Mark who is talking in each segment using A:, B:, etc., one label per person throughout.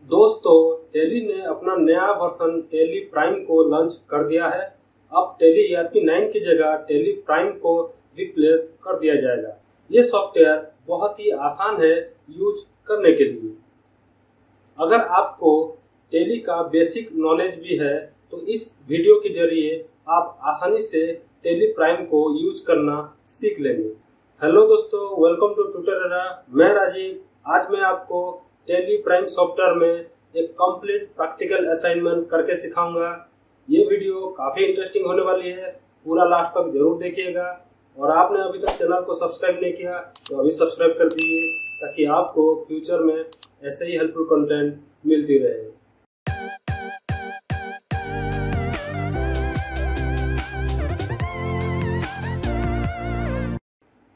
A: दोस्तों, टेली ने अपना नया वर्जन टेली प्राइम को लॉन्च कर दिया है। अब टेली ERP 9 की जगह टेली प्राइम को रिप्लेस कर दिया जाएगा। ये सॉफ्टवेयर बहुत ही आसान है यूज करने के लिए। अगर आपको टेली का बेसिक नॉलेज भी है तो इस वीडियो के जरिए आप आसानी से टेली प्राइम को यूज करना सीख लेंगे। हेलो दोस्तों, वेलकम टू ट्यूटोरियल। मैं राजीव। आज मैं आपको टेली प्राइम सॉफ्टवेयर में एक कंप्लीट प्रैक्टिकल असाइनमेंट करके सिखाऊंगा। ये वीडियो काफ़ी इंटरेस्टिंग होने वाली है, पूरा लास्ट तक जरूर देखिएगा। और आपने अभी तक चैनल को सब्सक्राइब नहीं किया तो अभी सब्सक्राइब कर दीजिए ताकि आपको फ्यूचर में ऐसे ही हेल्पफुल कंटेंट मिलती रहे।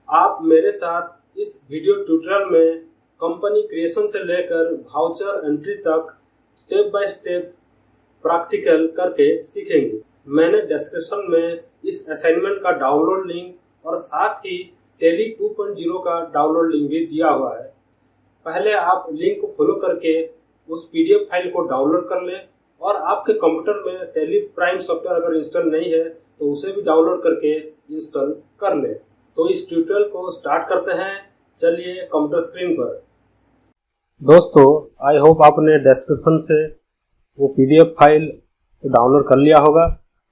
A: आप मेरे साथ इस वीडियो ट्यूटोरियल में कंपनी क्रिएशन से लेकर वाउचर एंट्री तक स्टेप बाय स्टेप प्रैक्टिकल करके सीखेंगे। मैंने डिस्क्रिप्शन में इस असाइनमेंट का डाउनलोड लिंक और साथ ही टेली 2.0 का डाउनलोड लिंक भी दिया हुआ है। पहले आप लिंक को फॉलो करके उस PDF फाइल को डाउनलोड कर लें और आपके कंप्यूटर में टेली प्राइम सॉफ्टवेयर अगर इंस्टॉल नहीं है तो उसे भी डाउनलोड करके इंस्टॉल कर लें। तो इस ट्यूटोरियल को स्टार्ट करते हैं। चलिए कंप्यूटर स्क्रीन पर। दोस्तों, आई होप आपने डिस्क्रिप्शन से वो PDF फाइल डाउनलोड कर लिया होगा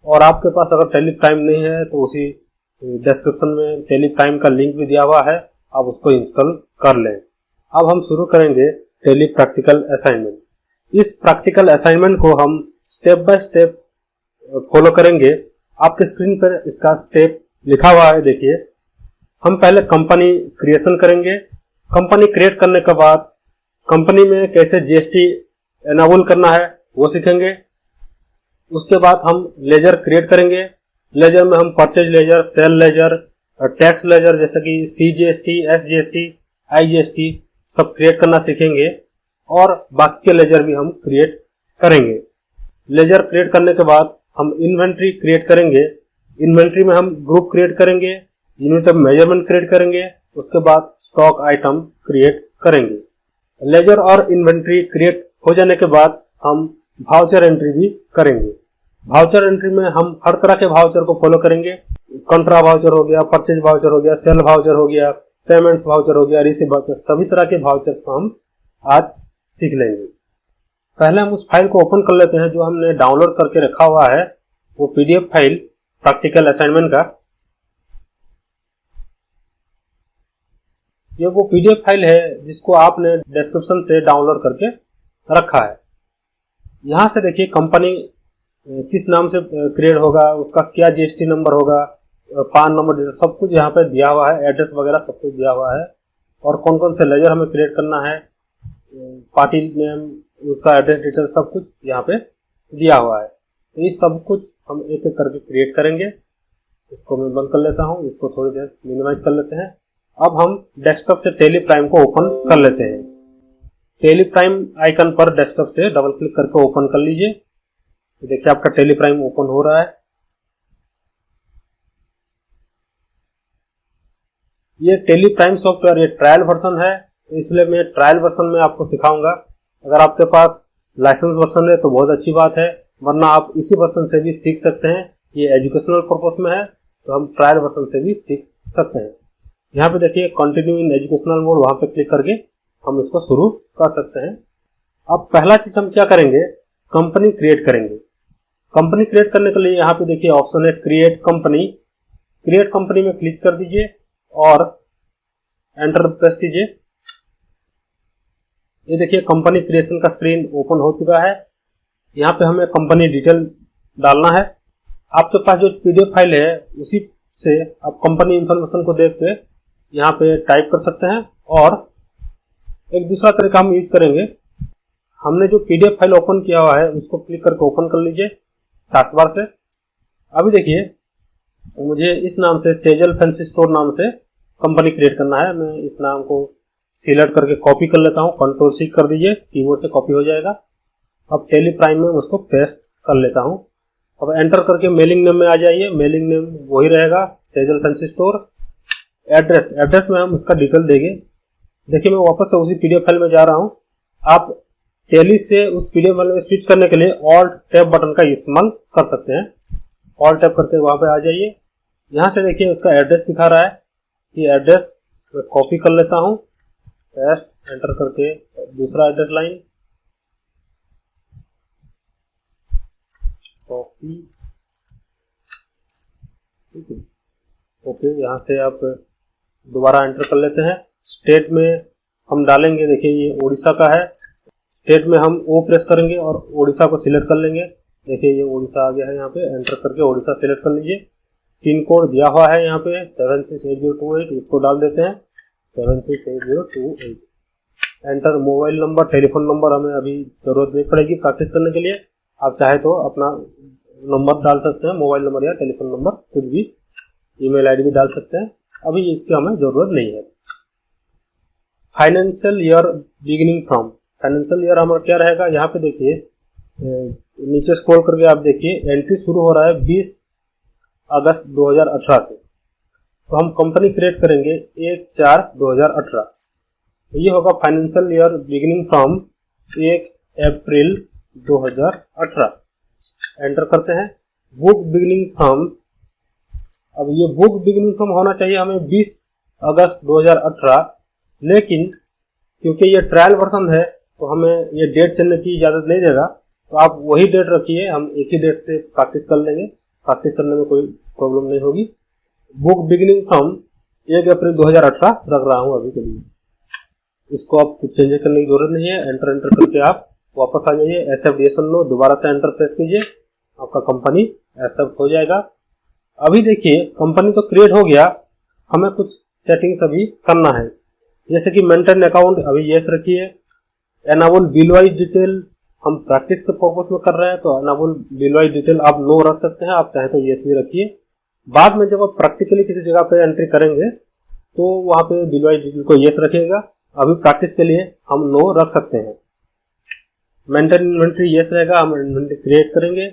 A: और आपके पास अगर टेली प्राइम नहीं है तो उसी डिस्क्रिप्शन में टेली प्राइम का लिंक भी दिया हुआ है, आप उसको इंस्टॉल कर लें। अब हम शुरू करेंगे टेली प्रैक्टिकल असाइनमेंट। इस प्रैक्टिकल असाइनमेंट को हम स्टेप बाय स्टेप फॉलो करेंगे। आपके स्क्रीन पर इसका स्टेप लिखा हुआ है, देखिए। हम पहले कंपनी क्रिएशन करेंगे। कंपनी क्रिएट करने के बाद कंपनी में कैसे GST एनाबल करना है वो सीखेंगे। उसके बाद हम लेजर क्रिएट करेंगे। लेजर में हम purchase ledger, sale ledger, tax ledger जैसे कि CGST, SGST, IGST सब क्रिएट करना सीखेंगे और बाकी के लेजर भी हम क्रिएट करेंगे। लेजर क्रिएट करने के बाद हम इन्वेंट्री क्रिएट करेंगे। इन्वेंट्री में हम ग्रुप क्रिएट करेंगे, यूनिट ऑफ मेजरमेंट क्रिएट करेंगे, उसके बाद स्टॉक आइटम क्रिएट करेंगे। लेजर और इन्वेंट्री क्रिएट हो जाने के बाद हम वाउचर एंट्री भी करेंगे। वाउचर एंट्री में हम हर तरह के वाउचर को फॉलो करेंगे। कंट्रा वाउचर हो गया, परचेज वाउचर हो गया, सेल वाउचर हो गया, पेमेंट्स वाउचर हो गया, रिसीव वाउचर, सभी तरह के वाउचर्स को हम आज सीख लेंगे। पहले हम उस फाइल को ओपन कर लेते हैं जो हमने डाउनलोड करके रखा हुआ है, वो PDF फाइल प्रैक्टिकल असाइनमेंट का। ये वो PDF फाइल है जिसको आपने डिस्क्रिप्शन से डाउनलोड करके रखा है। यहाँ से देखिए कंपनी किस नाम से क्रिएट होगा, उसका क्या GST नंबर होगा, पान नंबर, सब कुछ यहाँ पे दिया हुआ है। एड्रेस वगैरह सब कुछ दिया हुआ है और कौन कौन से लेजर हमें क्रिएट करना है, पार्टी नेम, उसका एड्रेस डिटेल सब कुछ यहाँ पे दिया हुआ है। तो ये सब कुछ हम एक एक करके क्रिएट करेंगे। इसको मैं बंद कर लेता हूँ, इसको थोड़ी देर मिनिमाइज कर लेते हैं। अब हम डेस्कटॉप से टेली प्राइम को ओपन कर लेते हैं। टेली प्राइम आइकन पर डेस्कटॉप से डबल क्लिक करके ओपन कर लीजिए। तो देखिए आपका टेली प्राइम ओपन हो रहा है। ये टेली प्राइम सॉफ्टवेयर ये ट्रायल वर्जन है, इसलिए मैं ट्रायल वर्जन में आपको सिखाऊंगा। अगर आपके पास लाइसेंस वर्जन है तो बहुत अच्छी बात है, वरना आप इसी वर्जन से भी सीख सकते हैं। ये एजुकेशनल पर्पस में है तो हम ट्रायल वर्जन से भी सीख सकते हैं। यहाँ पे देखिए कंटिन्यू इन एजुकेशनल मोड, वहां पे क्लिक करके हम इसको शुरू कर सकते हैं। अब पहला चीज हम क्या करेंगे, कंपनी क्रिएट करेंगे। कंपनी क्रिएट करने के लिए यहाँ पे देखिए ऑप्शन है क्रिएट कंपनी। क्रिएट कंपनी में क्लिक कर दीजिए और एंटर प्रेस कीजिए। ये देखिए कंपनी क्रिएशन का स्क्रीन ओपन हो चुका है। यहाँ पे हमें कंपनी डिटेल डालना है। आपके पास जो PDF फाइल है उसी से आप कंपनी इंफॉर्मेशन को देख के यहाँ पे टाइप कर सकते हैं। और एक दूसरा तरीका हम यूज करेंगे, हमने जो PDF फाइल ओपन किया हुआ है उसको क्लिक करके ओपन कर लीजिए टास्क बार से। अभी देखिए मुझे इस नाम से सेजल फैंसी स्टोर नाम से कंपनी क्रिएट करना है। मैं इस नाम को सिलेक्ट करके कॉपी कर लेता हूँ, Ctrl+C कर दीजिए, कीबोर्ड से कॉपी हो जाएगा। अब टेली प्राइम में उसको पेस्ट कर लेता हूँ। अब एंटर करके मेलिंग नेम में आ जाइए। मेलिंग नेम वही रहेगा, सेजल फैंसी स्टोर। एड्रेस में हम उसका डिटेल देंगे। देखिए मैं वापस से उसी PDF फाइल में जा रहा हूँ। आप टैली से उस पीडीएफ फाइल में स्विच करने के लिए ऑल्ट टैब बटन का इस्तेमाल कर सकते हैं। ऑल्ट टैब करके वहां पे आ जाइए। यहाँ से देखिए उसका एड्रेस दिखा रहा है, ये एड्रेस मैं कॉपी कर लेता हूँ, पेस्ट एंटर करके दूसरा एड्रेस लाइन कॉपी, ठीक है, ओके। यहाँ से आप दोबारा एंटर कर लेते हैं। स्टेट में हम डालेंगे, देखिए ये उड़ीसा का है, स्टेट में हम ओ प्रेस करेंगे और उड़ीसा को सिलेक्ट कर लेंगे। देखिए ये उड़ीसा आ गया है, यहाँ पे एंटर करके उड़ीसा सिलेक्ट कर लीजिए। पिन कोड दिया हुआ है यहाँ पे 768028, इसको डाल देते हैं 768028। Enter mobile number, telephone number हमें अभी जरूरत नहीं पड़ेगी प्रैक्टिस करने के लिए। आप चाहे तो अपना नंबर डाल सकते हैं, मोबाइल नंबर या टेलीफोन नंबर, कुछ भी, ईमेल आईडी भी डाल सकते हैं, अभी इसकी हमें जरूरत नहीं है। Financial year beginning from, financial year हमारा क्या रहेगा, यहाँ पे देखिए नीचे स्क्रॉल करके आप देखिए एंट्री शुरू हो रहा है 20 अगस्त 2018 से। तो हम कंपनी क्रिएट करेंगे 1/4/2018, तो ये होगा financial year beginning from 1 April 2018। Enter करते हैं। बुक बिगिनिंग फ्रॉम, अब ये बुक बिगिनिंग फ्रॉम होना चाहिए हमें 20 अगस्त 2018, लेकिन क्योंकि ये ट्रायल वर्जन है तो हमें ये डेट चलने की इजाज़त नहीं देगा, तो आप वही डेट रखिए, हम एक ही डेट से प्रैक्टिस कर लेंगे, प्रैक्टिस करने में कोई प्रॉब्लम नहीं होगी। बुक बिगिनिंग फ्रॉम 1 अप्रैल 2018 रख रहा हूँ अभी के लिए, इसको आप कुछ चेंज करने की जरूरत नहीं है। एंटर करके आप वापस आ जाइए, एक्सेप्ट यस और नो, दोबारा से एंटर प्रेस कीजिए, आपका कंपनी एक्सेप्ट हो जाएगा। अभी देखिए कंपनी तो क्रिएट हो गया, हमें कुछ सेटिंग्स अभी करना है, जैसे कि मेंटेन अकाउंट अभी यस रखिए। एनाबल बिल वाइज डिटेल हम प्रैक्टिस के पर्पस में कर रहे हैं, तो एनाबल बिल वाइज डिटेल आप नो रख सकते हैं, आप चाहे तो यस भी रखिए। बाद में जब आप प्रैक्टिकली किसी जगह पे एंट्री करेंगे तो वहां पे बिल वाइज डिटेल को यस रखिएगा, अभी प्रैक्टिस के लिए हम नो रख सकते हैं। मेंटेन इन्वेंट्री यस रहेगा, हम इन्वेंट्री क्रिएट करेंगे,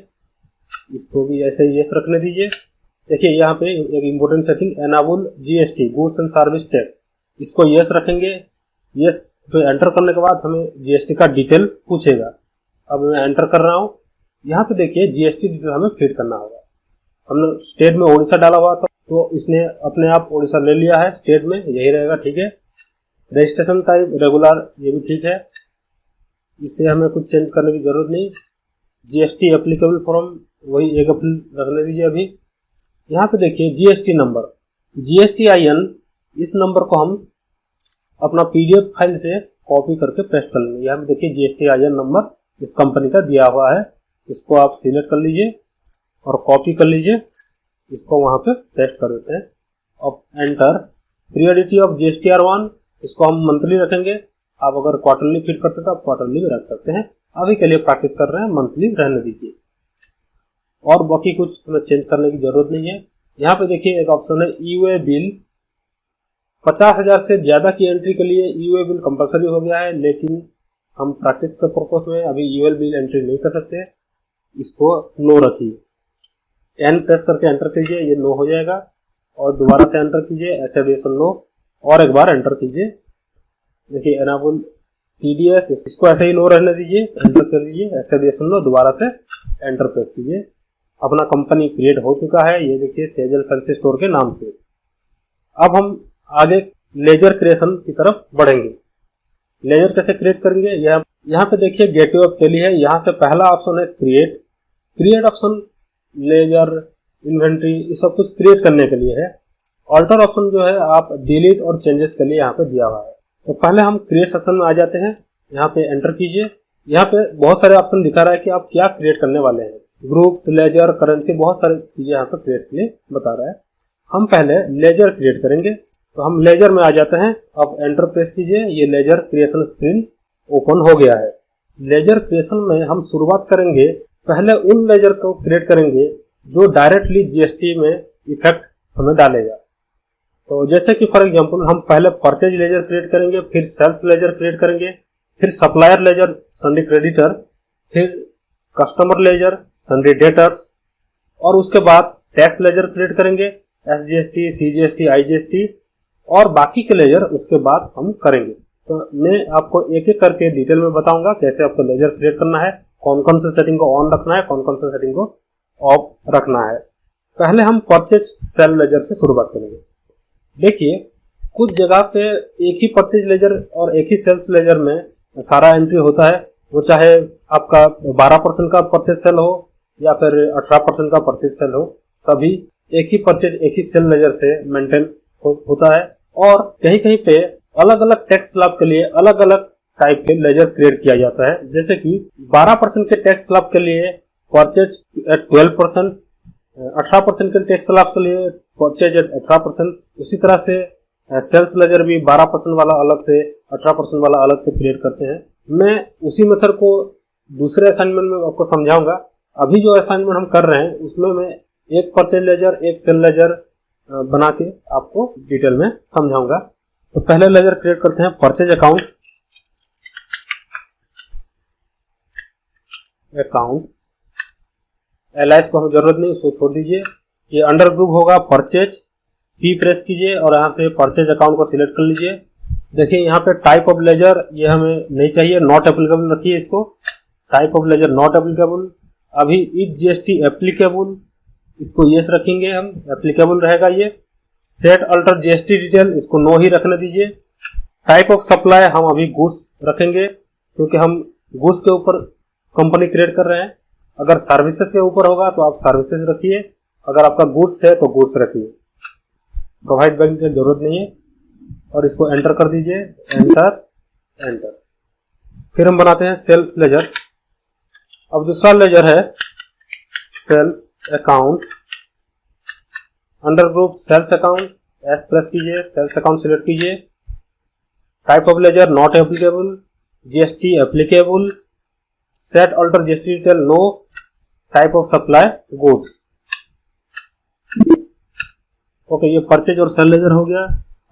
A: इसको भी ऐसे ही यस रखने दीजिए। देखिए यहाँ पे एक important setting, enable GST goods and service tax, इसको यस रखेंगे। यस तो एंटर करने के बाद हमें जीएसटी का डिटेल पूछेगा, अब मैं एंटर कर रहा हूँ। यहाँ पे देखिए जीएसटी डिटेल हमें फिट करना होगा। हमने स्टेट में उड़ीसा डाला हुआ था, तो इसने अपने आप उड़ीसा ले लिया है, स्टेट में यही रहेगा, ठीक है। रजिस्ट्रेशन टाइप रेगुलर, ये भी ठीक है, इससे हमें कुछ चेंज करने की जरूरत नहीं। जीएसटी एप्लीकेबल फॉर्म वही 1 अप्रैल रखने दीजिए अभी। यहाँ पे देखिए जीएसटी नंबर, GSTIN, इस नंबर को हम अपना पीडीएफ फाइल से कॉपी करके पेस्ट कर लेंगे। यहाँ पे देखिए GSTIN नंबर इस कंपनी का दिया हुआ है, इसको आप सिलेक्ट कर लीजिए और कॉपी कर लीजिए, इसको वहां पे पेस्ट कर देते हैं। अब एंटर। पीरियडिटी ऑफ GSTR1, इसको हम मंथली रखेंगे, आप अगर क्वार्टरली फिट करते तो आप क्वार्टरली भी रख सकते हैं, अभी के लिए प्रैक्टिस कर रहे हैं, मंथली रहने दीजिए। और बाकी कुछ हमें चेंज करने की जरूरत नहीं है। यहाँ पे देखिए एक ऑप्शन है ईवे बिल, 50,000 से ज्यादा की एंट्री के लिए ईवे बिल कंपलसरी हो गया है, लेकिन हम प्रैक्टिस के पर्पस में अभी ईवे बिल एंट्री नहीं कर सकते, इसको नो रखिए। एन प्रेस करके एंटर कीजिए, ये नो हो जाएगा, और दोबारा से एंटर कीजिए, एक्सेप्ट नो, और एक बार एंटर कीजिए। देखिए एनाबल TDS, इसको ऐसे ही नो रहने दीजिए, एंटर कर दीजिए, एक्सेप्ट नो, दोबारा से एंटर प्रेस कीजिए। अपना कंपनी क्रिएट हो चुका है, ये देखिए सेजल फैंसी स्टोर के नाम से। अब हम आगे लेजर क्रिएशन की तरफ बढ़ेंगे। लेजर कैसे क्रिएट करेंगे, यहाँ पे देखिए गेटवे ऑफ टैली है, यहाँ से पहला ऑप्शन है क्रिएट ऑप्शन लेजर इन्वेंट्री, ये सब कुछ क्रिएट करने के लिए है। ऑल्टर ऑप्शन जो है आप डिलीट और चेंजेस के लिए यहाँ पे दिया हुआ है। तो पहले हम क्रिएट सेक्शन में आ जाते हैं, यहाँ पे एंटर कीजिए। यहाँ पे बहुत सारे ऑप्शन दिखा रहा है कि आप क्या क्रिएट करने वाले हैं, ग्रुप्स, लेजर, करेंसी, बहुत सारी चीजें यहाँ पे क्रिएट के लिए बता रहा है। हम पहले लेजर क्रिएट करेंगे, तो हम लेजर में आ जाते हैं। अब एंटर प्रेस कीजिए, ये लेजर क्रिएशन स्क्रीन ओपन हो गया है। लेजर क्रिएशन में हम शुरुआत करेंगे, पहले उन लेजर को क्रिएट करेंगे जो डायरेक्टली जीएसटी में इफेक्ट हमें डालेगा। तो जैसे कि फॉर एग्जांपल हम पहले परचेज लेजर क्रिएट करेंगे, फिर सेल्स लेजर क्रिएट करेंगे, फिर सप्लायर लेजर सन्डी क्रेडिटर, फिर कस्टमर लेजर सन्डी डेटर्स, और उसके बाद टैक्स लेजर क्रिएट करेंगे, SGST, CGST, IGST, और बाकी के लेजर उसके बाद हम करेंगे। तो मैं आपको एक एक करके डिटेल में बताऊंगा कैसे आपको लेजर क्रिएट करना है, कौन कौन से सेटिंग को ऑन रखना है, कौन कौन से सेटिंग को ऑफ रखना है। पहले हम परचेज सेल लेजर से शुरुआत करेंगे। देखिए कुछ जगह पे एक ही परचेज लेजर और एक ही सेल्स लेजर में सारा एंट्री होता है, वो चाहे आपका 12% का परचेज सेल हो या फिर 18% का परचेज सेल हो, सभी एक ही परचेज एक ही सेल लेजर से मेंटेन होता है। और कहीं कहीं पे अलग अलग टैक्स स्लैब के लिए अलग अलग टाइप के लेजर क्रिएट किया जाता है। जैसे कि 12% के टैक्स स्लैब के लिए परचेज एट 12%, 18% के टैक्स स्लैब के लिए परचेज एट 18%। उसी तरह से सेल्स लेजर भी 12% वाला अलग से, 18% वाला अलग से क्रिएट करते हैं। मैं उसी मेथड को दूसरे असाइनमेंट में आपको समझाऊंगा। अभी जो असाइनमेंट हम कर रहे हैं उसमें मैं एक परचेज लेजर एक सेल लेजर बना के आपको डिटेल में समझाऊंगा। तो पहले लेजर क्रिएट करते हैं परचेज अकाउंट। एलाइस को हमें जरूरत नहीं, उसको छोड़ दीजिए। ये अंडर ग्रुप होगा परचेज, पी प्रेस कीजिए और यहाँ से परचेज अकाउंट को सिलेक्ट कर लीजिए। देखिए यहाँ पे टाइप ऑफ लेजर ये हमें नहीं चाहिए, नॉट एप्लीकेबल रखिए इसको। Type of ledger not applicable. अभी इज जीएसटी एप्लीकेबल, इसको यस रखेंगे हम, एप्लीकेबल रहेगा ये। सेट अल्टर जीएसटी डिटेल, इसको नो ही रखने दीजिए। टाइप ऑफ सप्लाई हम अभी गुड्स रखेंगे क्योंकि हम गुड्स के ऊपर कंपनी क्रिएट कर रहे हैं। अगर सर्विसेज के ऊपर होगा तो आप सर्विसेज रखिए, अगर आपका गुड्स है तो गुड्स रखिए। प्रोवाइड बैंक की जरूरत नहीं है और इसको एंटर कर दीजिए, एंटर एंटर। फिर हम बनाते हैं सेल्स लेजर। अब दूसरा लेजर है sales account. Under group sales account, S press कीजिए, सेल्स अकाउंट सिलेक्ट कीजिए। Type of ledger not applicable, GST applicable, set alter GST detail no, type of supply goods. Okay, ये purchase और sale ledger हो गया।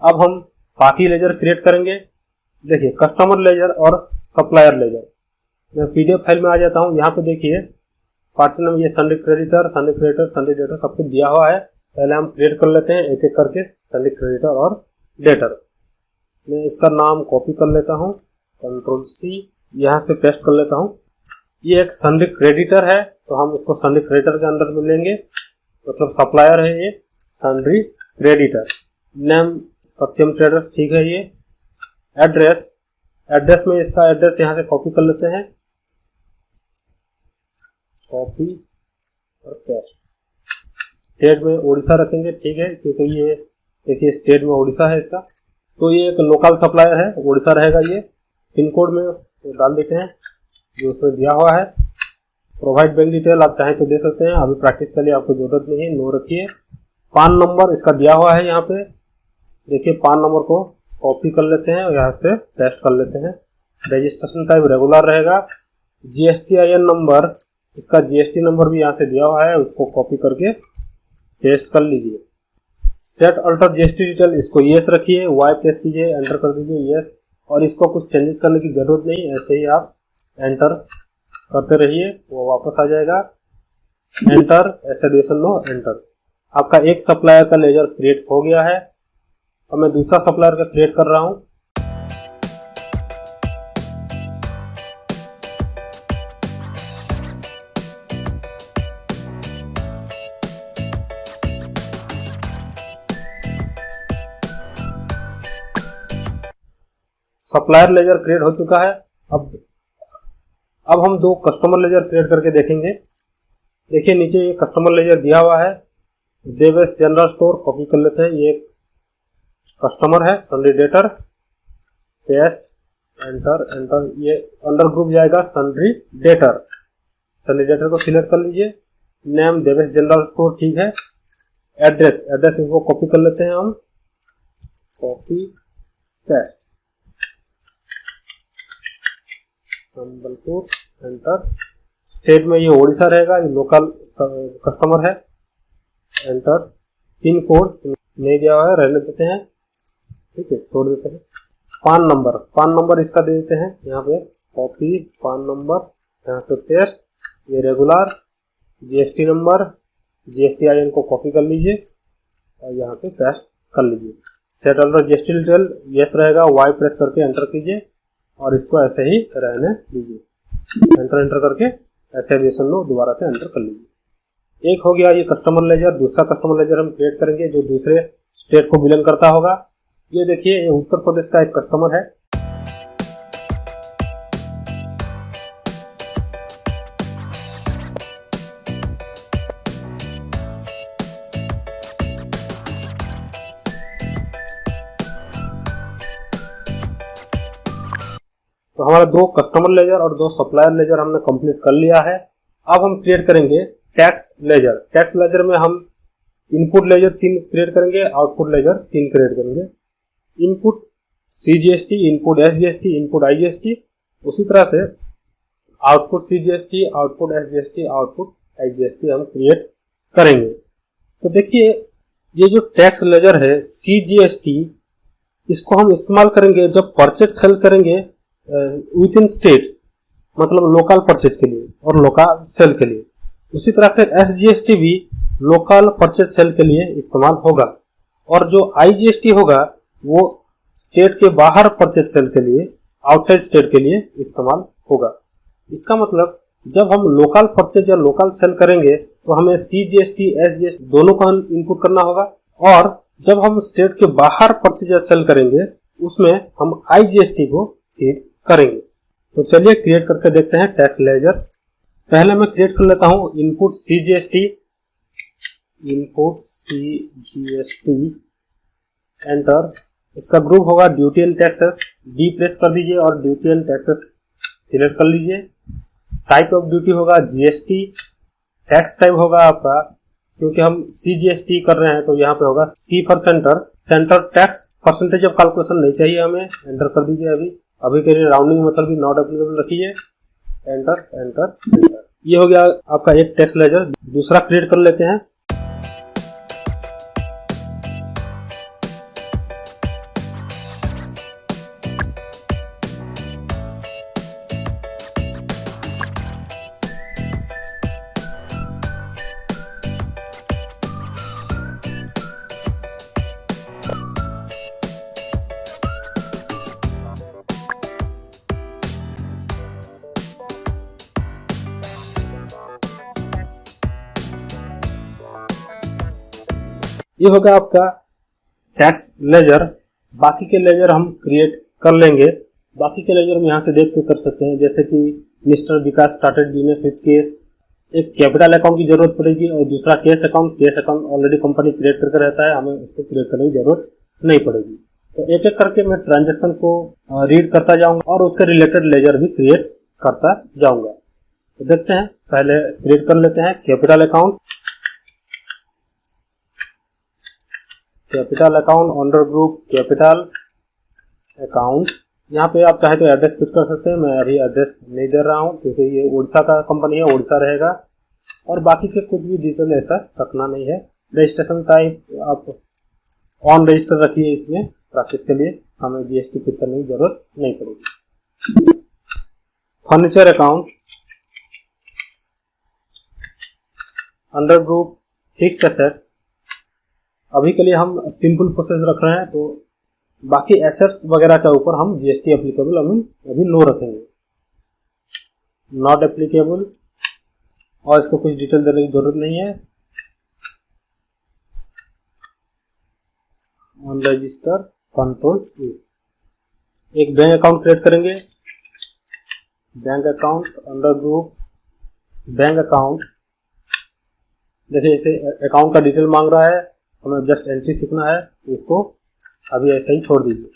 A: अब हम बाकी ledger create करेंगे। देखिए कस्टमर लेजर और सप्लायर लेजर। मैं पीडीएफ फाइल में आ जाता हूँ। यहाँ पे देखिए पार्टी नाम, ये Sunday creditor, Sunday creditor, Sunday debtor सब कुछ दिया हुआ है। पहले हम क्रिएट कर लेते हैं एक एक करके, सन्डे क्रेडिटर और डेटर। मैं इसका नाम कॉपी कर लेता हूँ, कंट्रोल सी, यहाँ से पेस्ट कर लेता हूँ। ये एक सन्डे क्रेडिटर है तो हम इसको सन्डे क्रेडिटर के अंदर में लेंगे, मतलब सप्लायर है ये सन्डे क्रेडिटर। नेम सत्यम ट्रेडर्स, ठीक है। ये एड्रेस में इसका एड्रेस यहाँ से कॉपी कर लेते हैं, कॉपी और पेस्ट। स्टेट में उड़ीसा रखेंगे, ठीक है, क्योंकि ये देखिए स्टेट में उड़ीसा है इसका, तो ये एक लोकल सप्लायर है, उड़ीसा रहेगा ये। पिन कोड में डाल देते हैं जो उसमें दिया हुआ है। प्रोवाइड बैंक डिटेल आप चाहें तो दे सकते हैं, अभी प्रैक्टिस के लिए आपको जरूरत नहीं है, नो रखिए। पान नंबर इसका दिया हुआ है यहाँ पे, देखिए पान नंबर को कॉपी कर लेते हैं और यहाँ से पेस्ट कर लेते हैं। रजिस्ट्रेशन टाइप रेगुलर रहेगा। जीएसटीआईएन नंबर, इसका जीएसटी नंबर भी यहाँ से दिया हुआ है, उसको कॉपी करके पेस्ट कर लीजिए। सेट अल्टर जीएसटी डिटेल, इसको यस रखिए, वाई प्रेस कीजिए, एंटर कर दीजिए, यस। और इसको कुछ चेंजेस करने की जरूरत नहीं, ऐसे ही आप एंटर करते रहिए, वो वापस आ जाएगा। एंटर, ऐसे ड्यूरेशन लो, एंटर। आपका एक सप्लायर का लेजर क्रिएट हो गया है। अब मैं दूसरा सप्लायर का क्रिएट कर रहा हूँ। सप्लायर लेजर क्रिएट हो चुका है। अब हम दो कस्टमर लेजर क्रिएट करके देखेंगे। देखिए नीचे ये कस्टमर लेजर दिया हुआ है, देवेश जनरल स्टोर, कॉपी कर लेते हैं। ये कस्टमर है, Sunday debtor, paste, enter enter. ये अंडर ग्रुप जाएगा सन्डे डेटर। सन्डे डेटर को सिलेक्ट कर लीजिए। नेम देवेश जनरल स्टोर, ठीक है। एड्रेस इसको कॉपी कर लेते हैं हम, copy paste, Sambalpur, enter. State में ये उड़ीसा रहेगा, ये लोकल कस्टमर है, एंटर। पिन कोड नहीं दिया हुआ है, रहने देते हैं, ठीक है, छोड़ देते हैं। पान नंबर इसका दे देते हैं यहाँ पे, कॉपी पान नंबर, यहाँ से पेस्ट। ये रेगुलर, जीएसटी नंबर, जीएसटीआईएन को कॉपी कर लीजिए और यहाँ पे पेस्ट कर लीजिए। Set order GST detail yes रहेगा, वाई प्रेस करके एंटर कीजिए और इसको ऐसे ही रहने दीजिए। एंटर करके ऐसे एविएशन लो, दोबारा से एंटर कर लीजिए। एक हो गया ये कस्टमर लेजर। दूसरा कस्टमर लेजर हम क्रिएट करेंगे जो दूसरे स्टेट को बिलोंग करता होगा। ये देखिए, ये उत्तर प्रदेश का एक कस्टमर है। तो हमारा दो कस्टमर लेजर और दो सप्लायर लेजर हमने कंप्लीट कर लिया है। अब हम क्रिएट करेंगे टैक्स लेजर। टैक्स लेजर में हम इनपुट लेजर 3 क्रिएट करेंगे, आउटपुट लेजर 3 क्रिएट करेंगे। Input CGST, input SGST, input IGST, उसी तरह से output CGST, output SGST, output IGST हम क्रिएट करेंगे। तो देखिए, ये जो टैक्स लेजर है CGST, इसको हम इस्तेमाल करेंगे जब परचेज सेल करेंगे विद इन स्टेट, मतलब लोकल परचेज के लिए और लोकल सेल के लिए। उसी तरह से SGST भी लोकल परचेज सेल के लिए इस्तेमाल होगा, और जो IGST होगा वो स्टेट के बाहर परचेज सेल के लिए, आउटसाइड स्टेट के लिए इस्तेमाल होगा। इसका मतलब जब हम लोकल परचेज या लोकल सेल करेंगे तो हमें CGST, SGST दोनों का इनपुट करना होगा, और जब हम स्टेट के बाहर परचेज या सेल करेंगे उसमें हम IGST को फीड करेंगे। तो चलिए क्रिएट करके देखते हैं टैक्स लेजर। पहले मैं क्रिएट कर लेता हूं इनपुट CGST, एंटर। इसका ग्रुप होगा duty and taxes. D press कर दीजिए और ड्यूटी एंड टैक्सेस सिलेक्ट कर लीजिए। टाइप ऑफ ड्यूटी होगा GST। टैक्स टाइप होगा आपका, क्योंकि हम CGST कर रहे हैं तो यहाँ पे होगा C for centre. Centre tax percentage of calculation नहीं चाहिए हमें, एंटर कर दीजिए। अभी के लिए राउंडिंग मेथड भी नॉट एप्लीकेबल रखिए। Enter enter. ये हो गया आपका एक टैक्स लेजर। दूसरा क्रिएट कर लेते हैं। ये होगा आपका टैक्स लेजर। बाकी के लेजर हम क्रिएट कर लेंगे। बाकी के लेजर हम यहाँ से देख के कर सकते हैं, जैसे कि mister Vikas started business with case. एक कैपिटल अकाउंट की जरूरत पड़ेगी और दूसरा cash account. Cash account already company create करके रहता है, हमें उसको क्रिएट करने की जरूरत नहीं पड़ेगी। तो एक एक करके मैं ट्रांजेक्शन को रीड करता जाऊंगा और उसके रिलेटेड लेजर भी क्रिएट करता जाऊंगा। तो देखते हैं, पहले क्रिएट कर लेते हैं capital account. Capital account under group capital account. यहाँ पे आप चाहे तो एड्रेस फिट कर सकते हैं। मैं अभी एड्रेस नहीं दे रहा हूँ क्योंकि ये उड़ीसा का कंपनी है, उड़ीसा रहेगा। और बाकी के कुछ भी डिटेल ऐसा रखना नहीं है। रजिस्ट्रेशन टाइप आप ऑन रजिस्टर रखिए, इसमें प्रैक्टिस के लिए हमें GST फिट करने की जरूरत नहीं पड़ेगी। Furniture account under group fixed asset. अभी के लिए हम सिंपल प्रोसेस रख रहे हैं, तो बाकी एसेट्स वगैरह के ऊपर हम GST एप्लीकेबल अभी नो रखेंगे। नॉट एप्लीकेबल, और इसको कुछ डिटेल देने की जरूरत नहीं है। On register control E। एक बैंक अकाउंट क्रिएट करेंगे। Bank account under group bank account. देखिए, इसे अकाउंट का डिटेल मांग रहा है, हमें जस्ट एंट्री सीखना है, इसको अभी ऐसे ही छोड़ दीजिए।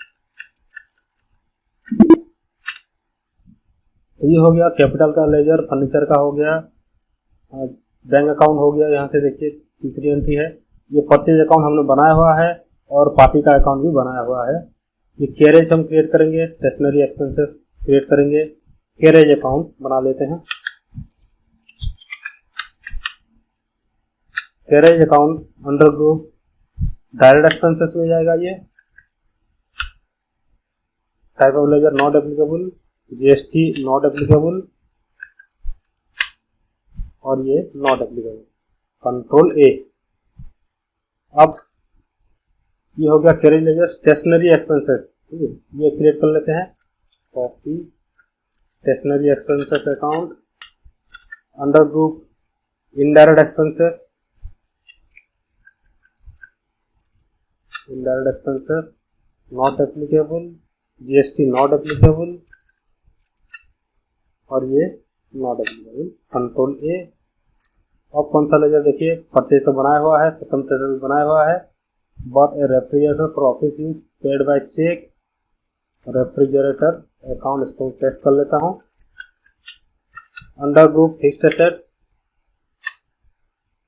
A: तो ये हो गया कैपिटल का लेजर, फर्नीचर का हो गया, बैंक अकाउंट हो गया। यहाँ से देखिए तीसरी एंट्री है, ये परचेज अकाउंट हमने बनाया हुआ है और पार्टी का अकाउंट भी बनाया हुआ है। ये कैरेज हम क्रिएट करेंगे, स्टेशनरी एक्सपेंसेस क्रिएट करेंगे। कैरेज अकाउंट बना लेते हैं। Carriage account under group direct expenses में जाएगा। ये type of ledger not applicable, GST not applicable, और ये नॉट एप्लीकेबल। Control A। अब ये हो गया कैरेज लेजर स्टेशनरी एक्सपेंसेस, ठीक है, ये क्रिएट कर लेते हैं। Copy stationery expenses account, under group indirect expenses, indirect expenses not applicable, GST not applicable और ये नॉट एप्लीकेबल, कंट्रोल ए। अब कौन सा लेजर देखिए, परचेज तो बनाया हुआ है, सतम ट्रेडर बनाया हुआ है, but a refrigerator for office use paid by cheque, refrigerator account, इसको टेस्ट कर लेता हूँ। अंडर ग्रुप फिक्स्ड एसेट,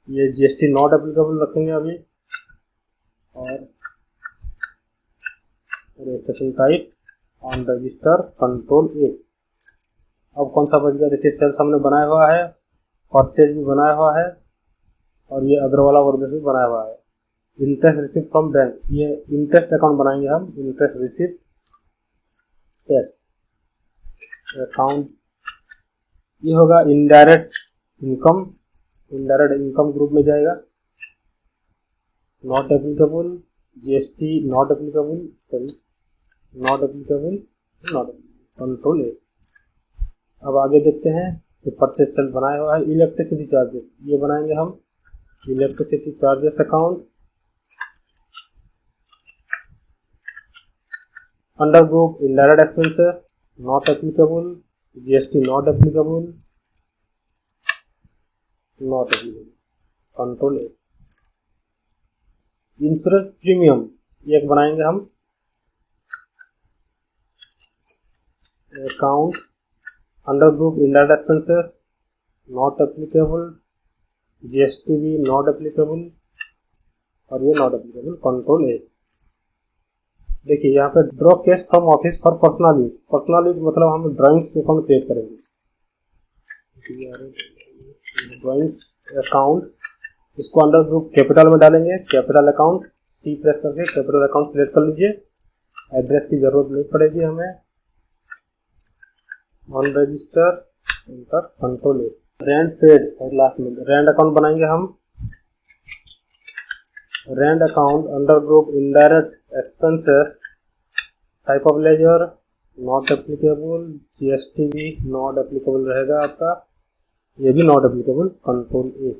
A: ये जीएसटी नॉट एप्लीकेबल रखेंगे अभी, और registration type on register, control A. अब कौन सा बच गया देखिए, सेल्स हमने बनाया हुआ है, परचेज भी बनाया हुआ है और ये अदर वाला वर्बेस भी बनाया हुआ है। इंटरेस्ट रिसीव फ्रॉम बैंक, ये इंटरेस्ट अकाउंट बनाएंगे हम, इंटरेस्ट रिसीव टेस्ट अकाउंट। ये होगा indirect income, indirect income group में जाएगा, not applicable, GST not applicable, sorry not applicable, not applicable, control A. अब आगे देखते हैं तो परचेज सेल बनाया हुआ है, इलेक्ट्रिसिटी चार्जेस, ये बनाएंगे हम, electricity charges account, under group indirect expenses not applicable, GST not applicable, not applicable, control A. Insurance premium ये एक बनाएंगे हम, account, under group indirect expenses not applicable, GST भी नॉट एप्लीकेबल और ये नॉट एप्लीकेबल, कंट्रोल ए। देखिए यहाँ पे draw cash from office for personal use, personal use मतलब हम ड्राइंग्स अकाउंट क्रिएट करेंगे, ड्राइंग्स अकाउंट, इसको अंडर ग्रुप कैपिटल में डालेंगे, कैपिटल अकाउंट, सी प्रेस करके कैपिटल अकाउंट सिलेक्ट कर लीजिए, एड्रेस की जरूरत नहीं पड़ेगी हमें, on register enter, control A. Rent paid और लास्ट में रेंट अकाउंट बनाएंगे हम, rent account under group indirect expenses, type of ledger not applicable, GST भी नॉट एप्लीकेबल रहेगा आपका, ये भी नॉट एप्लीकेबल, कंट्रोल ए।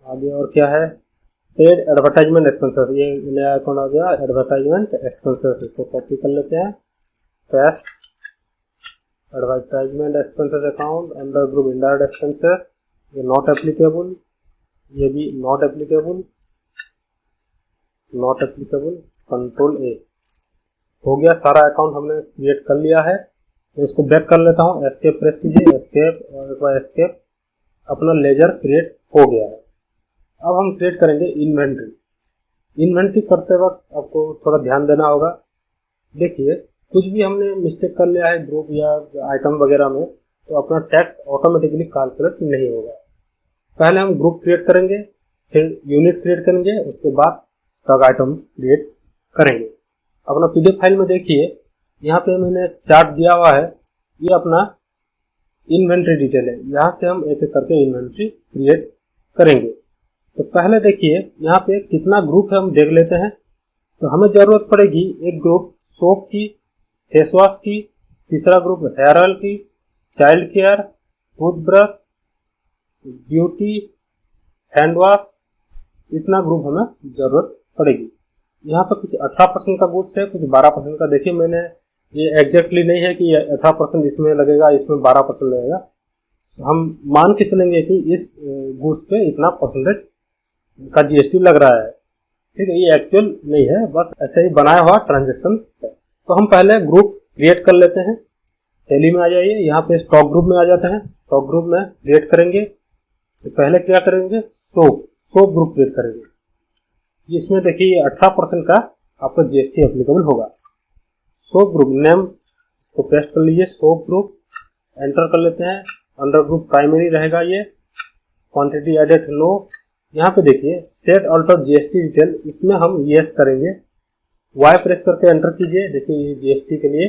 A: आगे और क्या है, पेड एडवर्टाइजमेंट एक्सपेंसेस, ये नया अकाउंट आ गया, एडवर्टाइजमेंट एक्सपेंसेस, इसको कॉपी कर लेते हैं, paste advertisement expenses account under group indirect expenses, ये नॉट एप्लीकेबल, ये भी not applicable, not applicable, control ए। हो गया, सारा अकाउंट हमने क्रिएट कर लिया है। तो इसको बैक कर लेता हूँ, एस्केप प्रेस कीजिए, एस्केप और एक बार एस्केप, अपना लेजर क्रिएट हो गया है। अब हम क्रिएट करेंगे इन्वेंट्री। इन्वेंट्री करते वक्त आपको थोड़ा ध्यान देना होगा। देखिए कुछ भी हमने मिस्टेक कर लिया है ग्रुप या आइटम वगैरह में, तो अपना टैक्स ऑटोमेटिकली कैलकुलेट नहीं होगा। पहले हम ग्रुप क्रिएट करेंगे, फिर यूनिट क्रिएट करेंगे, उसके बाद स्टॉक आइटम क्रिएट करेंगे। अपना पीडीएफ फाइल में देखिए, यहाँ पे मैंने चार्ट दिया हुआ है, ये अपना इन्वेंट्री डिटेल है। यहाँ से हम एक एक करके इन्वेंट्री क्रिएट करेंगे। तो पहले देखिए यहाँ पे कितना ग्रुप है हम देख लेते हैं। तो हमें जरूरत पड़ेगी एक ग्रुप सोप की, फेस वॉश की, तीसरा ग्रुप हेयर ऑयल की, child care, toothbrush, beauty, hand wash, इतना ग्रुप हमें जरूरत पड़ेगी। यहाँ पर कुछ 18% का गुड्स है, कुछ 12% का। देखिए मैंने ये एग्जैक्टली नहीं है कि 18% इसमें लगेगा, इसमें 12% लगेगा। हम मान के चलेंगे कि इस गुड्स पे इतना परसेंटेज का जीएसटी लग रहा है, ठीक है। ये एक्चुअल नहीं है, बस ऐसे ही बनाया हुआ ट्रांजेक्शन है। तो हम पहले ग्रुप क्रिएट कर लेते हैं। टैली में आ जाइए, यहाँ पे स्टॉक ग्रुप में आ जाते हैं। स्टॉक ग्रुप में क्रिएट करेंगे तो पहले क्या करेंगे, सोप ग्रुप क्रिएट करेंगे। इसमें देखिए 18% का आपका जीएसटी एप्लीकेबल होगा। सोप ग्रुप नेम इसको पेस्ट कर लीजिए, सोप ग्रुप एंटर कर लेते हैं। अंडर ग्रुप प्राइमरी रहेगा ये, क्वांटिटी एडेड नो। यहाँ पे देखिए सेट अल्टर जीएसटी डिटेल, इसमें हम यस करेंगे। वाई प्रेस करके एंटर कीजिए। देखिए ये जीएसटी के लिए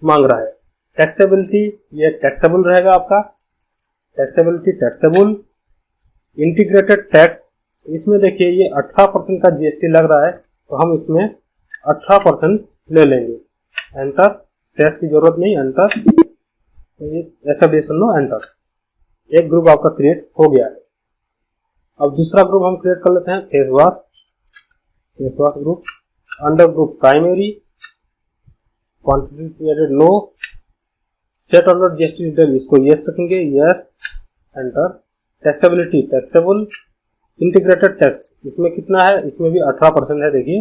A: मांग रहा है। टैक्सेबिलिटी ये टैक्सेबल रहेगा आपका, टैक्सेबिलिटी टैक्सेबल। इंटीग्रेटेड टैक्स, इसमें देखिए ये 18% का जीएसटी लग रहा है, तो हम इसमें 18% ले लेंगे। एंटर, शेष की जरूरत नहीं, एंटर, ऐसा भी सुन लो, एंटर। एक ग्रुप आपका क्रिएट हो गया है। अब दूसरा ग्रुप हम क्रिएट कर लेते हैं, face wash group. Under group primary, quantity created no, set order GST detail, इसको यस रखेंगे, yes, enter. Taxability, taxable, integrated tax, इसमें कितना है, इसमें भी 18% है, देखिए,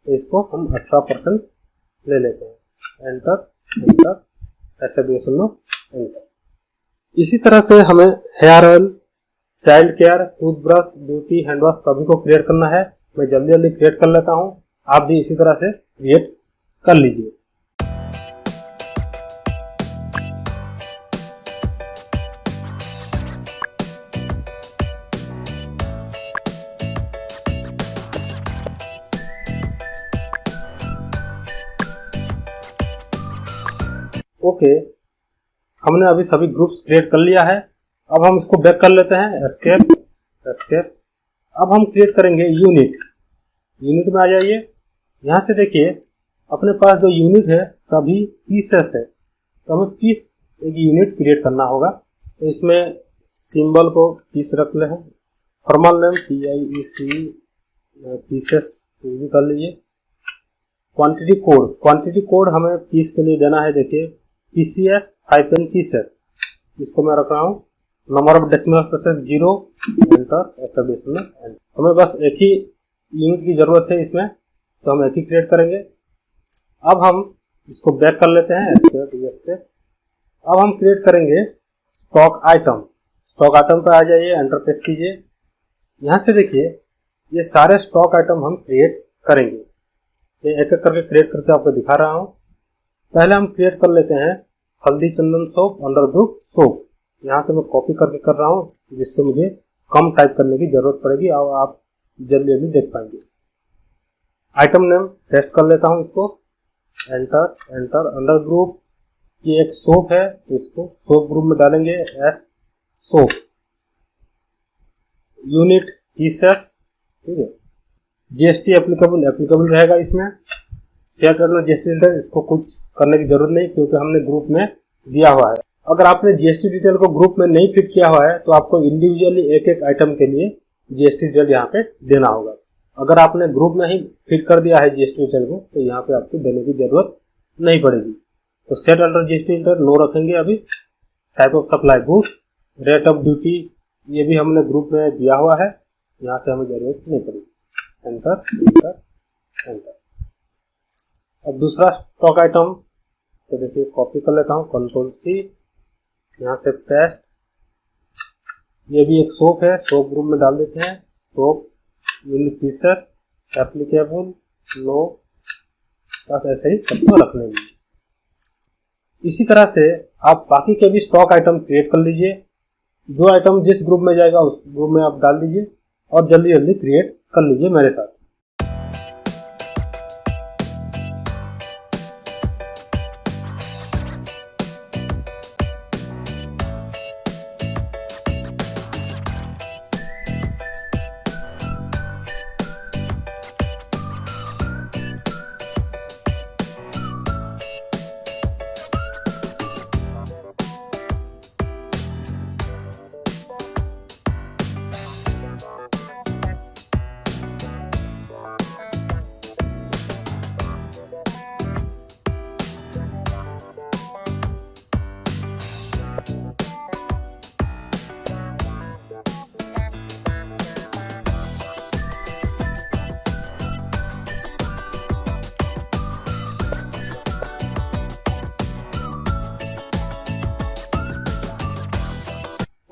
A: तो इसको हम 18% ले लेते हैं। एंटर, एंटर, ऐसा भी सुन लो, एंटर। इसी तरह से हमें hair oil, child care, toothbrush, beauty, hand wash सभी को क्रिएट करना है। मैं जल्दी जल्दी क्रिएट कर लेता हूँ, आप भी इसी तरह से क्रिएट कर लीजिए। ओके, हमने अभी सभी ग्रुप्स क्रिएट कर लिया है। अब हम इसको बैक कर लेते हैं, एस्केप, एस्केप। अब हम क्रिएट करेंगे यूनिट। यूनिट में आ जाइए, यहाँ से देखिए अपने पास जो यूनिट है सभी पीसेस है, तो हमें पीस एक यूनिट क्रिएट करना होगा। तो इसमें सिंबल को पीस रख ले हैं, फॉर्मल नेम PIEC, पीसेस कर लीजिए। क्वांटिटी कोड, क्वांटिटी कोड हमें पीस के लिए देना है, देखिए PCS-pieces, इसको मैं रख रहा हूँ। Number of decimal places 0, enter, ऐसा भी इसमें एंटर। हमें बस एक ही यूनिट की जरूरत है इसमें, तो हम एक ही क्रिएट करेंगे। अब हम इसको बैक कर लेते हैं, एस्केप। अब हम क्रिएट करेंगे स्टॉक आइटम। स्टॉक आइटम पर आ जाइए, एंटर प्रेस कीजिए। यहाँ से देखिए ये सारे स्टॉक आइटम हम क्रिएट करेंगे। ये एक एक करके क्रिएट करके आपको दिखा रहा हूँ। पहले हम क्रिएट कर लेते हैं हल्दी चंदन सोप, अंडर ग्रुप सोप। यहाँ से मैं कॉपी करके कर रहा हूँ, जिससे मुझे कम टाइप करने की जरूरत पड़ेगी और आप जल्दी जल्दी देख पाएंगे। आइटम नेम टेस्ट कर लेता हूँ इसको, एंटर, एंटर। अंडर ग्रुप ये एक सोप है, तो इसको सोप ग्रुप में डालेंगे, एस सोप। यूनिट पीसेस, ठीक है। जीएसटी एप्लीकेबल रहेगा इसमें। सेट ऑर्डर जीएसटी डिटेल, इसको कुछ करने की जरूरत नहीं क्योंकि हमने ग्रुप में दिया हुआ है। अगर आपने जीएसटी डिटेल को ग्रुप में नहीं फिट किया हुआ है तो आपको इंडिविजुअली एक एक आइटम के लिए जीएसटी डिटेल यहाँ पे देना होगा। अगर आपने ग्रुप में ही फिट कर दिया है जीएसटी डिटेल को तो यहाँ पे आपको देने की जरूरत नहीं पड़ेगी। तो set order GST detail no रखेंगे अभी। Type of supply goods, rate of duty, ये भी हमने ग्रुप में दिया हुआ है, यहाँ से हमें जरूरत नहीं पड़ेगी। Enter, enter, enter. अब दूसरा स्टॉक आइटम, तो देखिए कॉपी कर लेता हूँ, Ctrl+C, यहाँ से पेस्ट। ये भी एक सोप है, सोप ग्रुप में डाल देते हैं। Soap, unit pieces, applicable, no, बस ऐसे ही सबको रख लेंगे। इसी तरह से आप बाकी के भी स्टॉक आइटम क्रिएट कर लीजिए। जो आइटम जिस ग्रुप में जाएगा उस ग्रुप में आप डाल दीजिए और जल्दी जल्दी क्रिएट कर लीजिए मेरे साथ।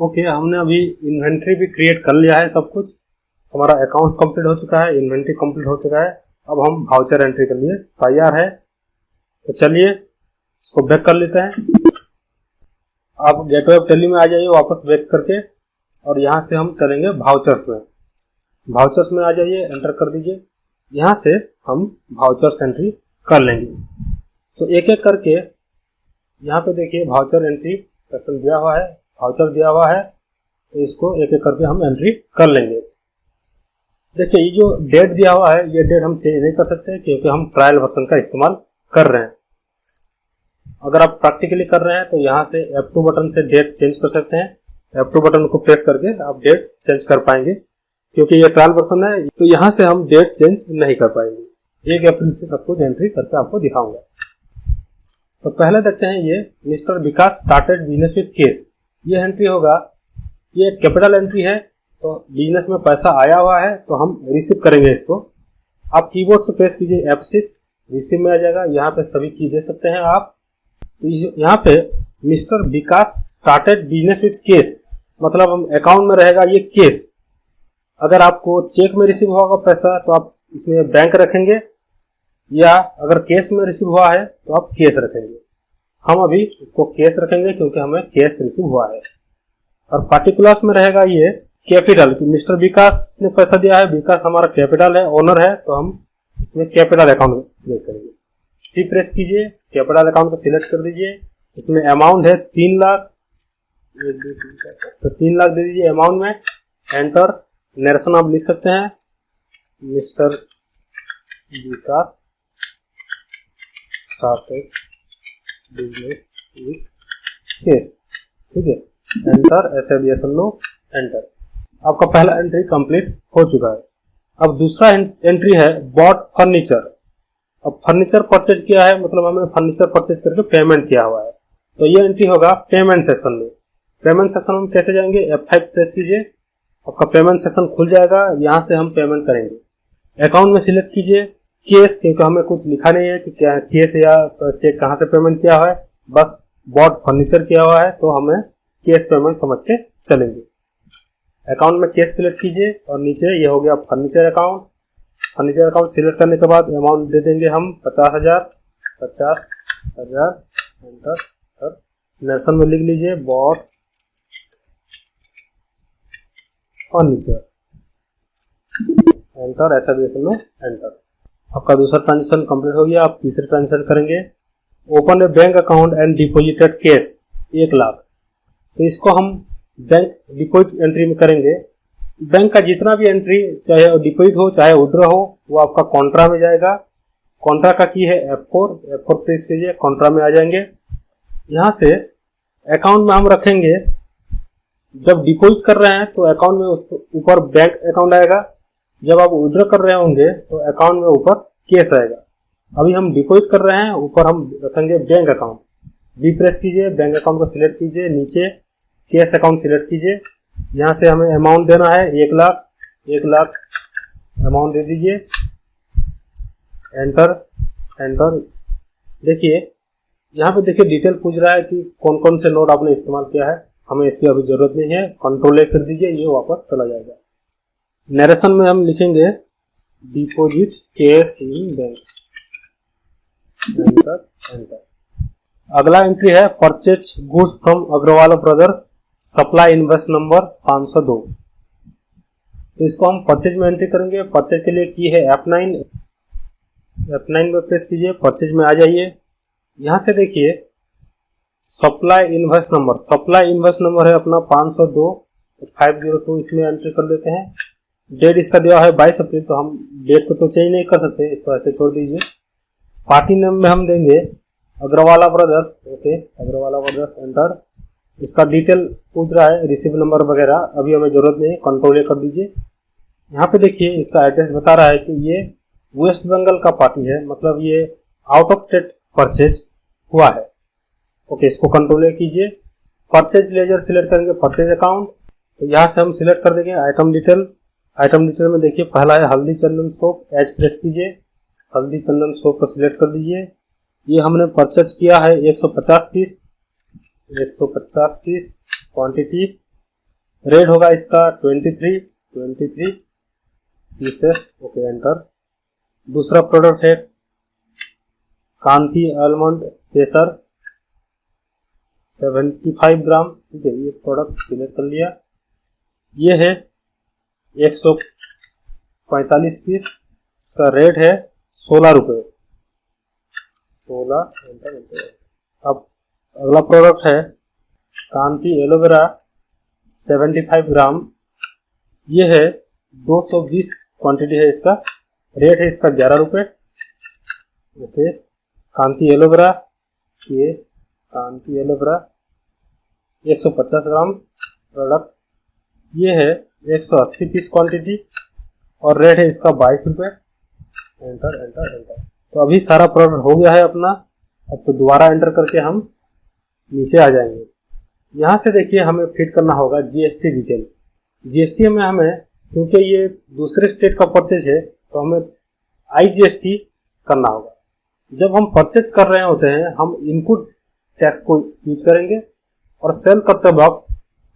A: ओके, हमने अभी इन्वेंट्री भी क्रिएट कर लिया है। सब कुछ हमारा अकाउंट्स कंप्लीट हो चुका है, इन्वेंट्री कंप्लीट हो चुका है। अब हम वाउचर एंट्री के लिए तैयार है। तो चलिए इसको बैक कर लेते हैं। आप गेटवे ऑफ टैली में आ जाइए वापस बैक करके, और यहाँ से हम चलेंगे वाउचर्स में। वाउचर्स में आ जाइए, एंटर कर दीजिए। यहाँ से हम वाउचर्स एंट्री कर लेंगे। तो एक एक करके यहाँ पे देखिए वाउचर एंट्री सेक्शन दिया हुआ है, वाउचर दिया हुआ है, तो इसको एक एक करके हम एंट्री कर लेंगे। देखिए, ये जो डेट दिया हुआ है ये डेट हम चेंज नहीं कर सकते क्योंकि हम ट्रायल वर्जन का इस्तेमाल कर रहे हैं। अगर आप प्रैक्टिकली कर रहे हैं तो यहाँ से F2 बटन से डेट चेंज कर सकते हैं। F2 बटन को प्रेस करके आप डेट चेंज कर पाएंगे। क्योंकि ये ट्रायल वर्जन है तो यहाँ से हम डेट चेंज नहीं कर पाएंगे। 1 अप्रैल से सब कुछ एंट्री करके आपको दिखाऊंगा। तो पहले देखते हैं ये mister Vikas started business with case. ये एंट्री होगा, ये कैपिटल एंट्री है तो बिजनेस में पैसा आया हुआ है तो हम रिसीव करेंगे इसको। आप कीबोर्ड से प्रेस कीजिए F6, रिसीव में आ जाएगा। यहाँ पे सभी की दे सकते हैं आप। तो यहाँ पे mister Vikas started business with case मतलब हम अकाउंट में रहेगा ये केस। अगर आपको चेक में रिसीव होगा पैसा तो आप इसमें बैंक रखेंगे, या अगर कैश में रिसीव हुआ है तो आप कैश रखेंगे। हम अभी इसको कैश रखेंगे क्योंकि हमें कैश रिसीव हुआ है। और पार्टिकुलर्स में रहेगा ये कैपिटल कि मिस्टर विकास ने पैसा दिया है, विकास हमारा कैपिटल है, ओनर है, तो हम इसमें कैपिटल अकाउंट क्लिक करेंगे। सी प्रेस कीजिए, कैपिटल अकाउंट को सिलेक्ट कर दीजिए। इसमें अमाउंट है 3 लाख, तो 3 लाख दे दीजिए अमाउंट में। एंटर। नरेशन आप लिख सकते हैं mister Vikas started business with case, ठीक है। एंटर, एसएबीएसएन लो, एंटर। आपका पहला एंट्री कंप्लीट हो चुका है। अब दूसरा एंट्री है बॉट फर्नीचर। अब फर्नीचर परचेज किया है मतलब हमें फर्नीचर परचेज करके पेमेंट किया हुआ है, तो ये एंट्री होगा पेमेंट सेक्शन में। पेमेंट सेक्शन में कैसे जाएंगे? F5 प्रेस कीजिए, आपका पेमेंट सेक्शन खुल जाएगा। यहाँ से हम पेमेंट करेंगे। अकाउंट में सिलेक्ट कीजिए केस, क्योंकि हमें कुछ लिखा नहीं है कि क्या केस या चेक कहाँ से पेमेंट किया हुआ है, बस बॉट फर्नीचर किया हुआ है तो हमें केस पेमेंट समझ के चलेंगे। अकाउंट में केस सिलेक्ट कीजिए और नीचे ये हो गया furniture account. Furniture account select करने के बाद अमाउंट दे देंगे हम 50,000। एंटर। नेशन में लिख लीजिए बॉट फर्नीचर, एंटर। ऐसा भी में एंटर। आपका दूसरा ट्रांजेक्शन कंप्लीट हो गया। आप तीसरे ट्रांजेक्शन करेंगे। Open A bank account and deposited cash 1 lakh. तो इसको हम बैंक डिपॉजिट एंट्री में करेंगे। बैंक का जितना भी एंट्री, चाहे डिपॉजिट हो चाहे विड्रॉ हो, वो आपका कॉन्ट्रा में जाएगा। कॉन्ट्रा का की है F4 प्रेस कीजिए, कॉन्ट्रा में आ जाएंगे। यहाँ से अकाउंट में हम रखेंगे। जब डिपॉजिट कर रहे हैं तो अकाउंट में उस ऊपर बैंक अकाउंट आएगा, जब आप विड्रॉ कर रहे होंगे तो अकाउंट में ऊपर कैश आएगा। अभी हम डिपॉजिट कर रहे हैं, ऊपर हम रखेंगे बैंक अकाउंट। बी प्रेस कीजिए, बैंक अकाउंट को सिलेक्ट कीजिए, नीचे कैश अकाउंट सिलेक्ट कीजिए। यहाँ से हमें अमाउंट देना है 1 लाख। 1 लाख अमाउंट दे दीजिए, एंटर। देखिए यहाँ पे देखिए डिटेल पूछ रहा है कि कौन कौन से नोट आपने इस्तेमाल किया है। हमें इसकी अभी जरूरत नहीं है, कंट्रोल ए कर दीजिए, ये वापस चला जाएगा। नरेशन में हम लिखेंगे deposit cash in bank, enter. अगला एंट्री है purchase goods from Agarwal brothers, supply invoice number 502। तो इसको हम परचेज में एंट्री करेंगे। परचेज के लिए की है F9 में प्रेस कीजिए, परचेज में आ जाइए। यहाँ से देखिए सप्लाई इनवॉइस नंबर है अपना 502 502, इसमें एंट्री कर देते हैं। डेट इसका दिया है 22 अप्रैल, तो हम डेट को तो चेंज नहीं कर सकते, इसको ऐसे छोड़ दीजिए। पार्टी नेम में हम देंगे Agrawala brothers, okay, Agrawala brothers, enter. इसका डिटेल पूछ रहा है, रिसीव नंबर वगैरह, अभी हमें जरूरत नहीं है, कंट्रोल ए कर दीजिए। यहाँ पे देखिए इसका एड्रेस बता रहा है कि ये वेस्ट बंगाल का पार्टी है, मतलब ये आउट ऑफ स्टेट परचेज हुआ है। ओके, इसको कंट्रोल ए कीजिए। परचेज लेजर सिलेक्ट करेंगे, परचेज अकाउंट। तो यहाँ से हम सिलेक्ट कर देंगे आइटम डिटेल। आइटम डिटेल में देखिए पहला है हल्दी चंदन सोप, एच प्रेस कीजिए, हल्दी चंदन सोप को सिलेक्ट कर दीजिए। ये हमने परचेज किया है 150 पीस, 150 पीस क्वांटिटी। रेट होगा इसका 23 पीसेस, ओके, एंटर। दूसरा प्रोडक्ट है कांति आलमंड केसर 75 ग्राम, ठीक है, ये प्रोडक्ट सिलेक्ट कर लिया। ये है 145 पीस, इसका रेट है 16 रुपये, 16, एंटर। अब अगला प्रोडक्ट है कांति एलोवेरा 75 ग्राम, ये है 220 क्वांटिटी है इसका, रेट है इसका 11 रुपये। ओके, कांति एलोवेरा, ये कांति एलोवेरा 150 ग्राम प्रोडक्ट, ये है 180 पीस क्वांटिटी और रेट है इसका 22 रुपये। Enter enter enter. तो अभी सारा प्रोडक्ट हो गया है अपना। अब तो दोबारा एंटर करके हम नीचे आ जाएंगे। यहाँ से देखिए हमें फिट करना होगा जीएसटी डिटेल। जीएसटी में हमें, क्योंकि ये दूसरे स्टेट का परचेज है, तो हमें आईजीएसटी करना होगा। जब हम परचेज कर रहे होते हैं हम इनपुट टैक्स को यूज करेंगे और सेल करते वक्त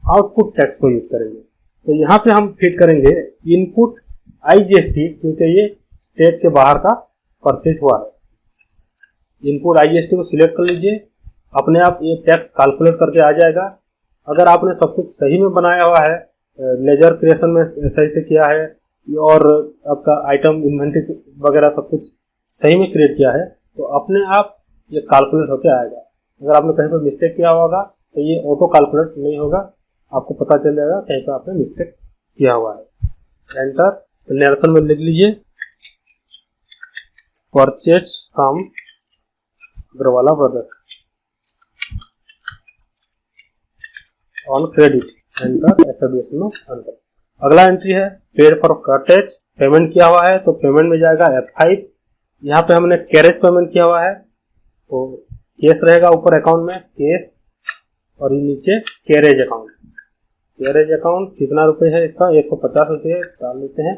A: आउटपुट टैक्स को यूज करेंगे। तो यहाँ पे हम फिट करेंगे इनपुट आईजीएसटी, क्योंकि ये स्टेट के बाहर का परचेज हुआ है। इनपुट आईजीएसटी को सिलेक्ट कर लीजिए, अपने आप ये टैक्स कैलकुलेट करके आ जाएगा। अगर आपने सब कुछ सही में बनाया हुआ है, लेजर क्रिएशन में सही से किया है और आपका आइटम इन्वेंटरी वगैरह सब कुछ सही में क्रिएट किया है, तो अपने आप ये कैलकुलेट होके आएगा। अगर आपने कहीं पर मिस्टेक किया होगा तो ये ऑटो कैलकुलेट नहीं होगा, आपको पता चल जाएगा कहीं पर आपने मिस्टेक किया हुआ है। एंटर। नरेशन में लिख लीजिए purchase from Agarwala brothers on credit. Enter. एसएबीएस में एंटर। अगला एंट्री है पेड फॉर कार्टेज, पेमेंट किया हुआ है तो पेमेंट में जाएगा F5। यहाँ पे हमने कैरेज पेमेंट किया हुआ है तो कैश रहेगा ऊपर अकाउंट में, कैश, और ये नीचे कैरेज अकाउंट। कैरेज अकाउंट कितना रुपए है इसका, 150 रुपये डाल लेते हैं।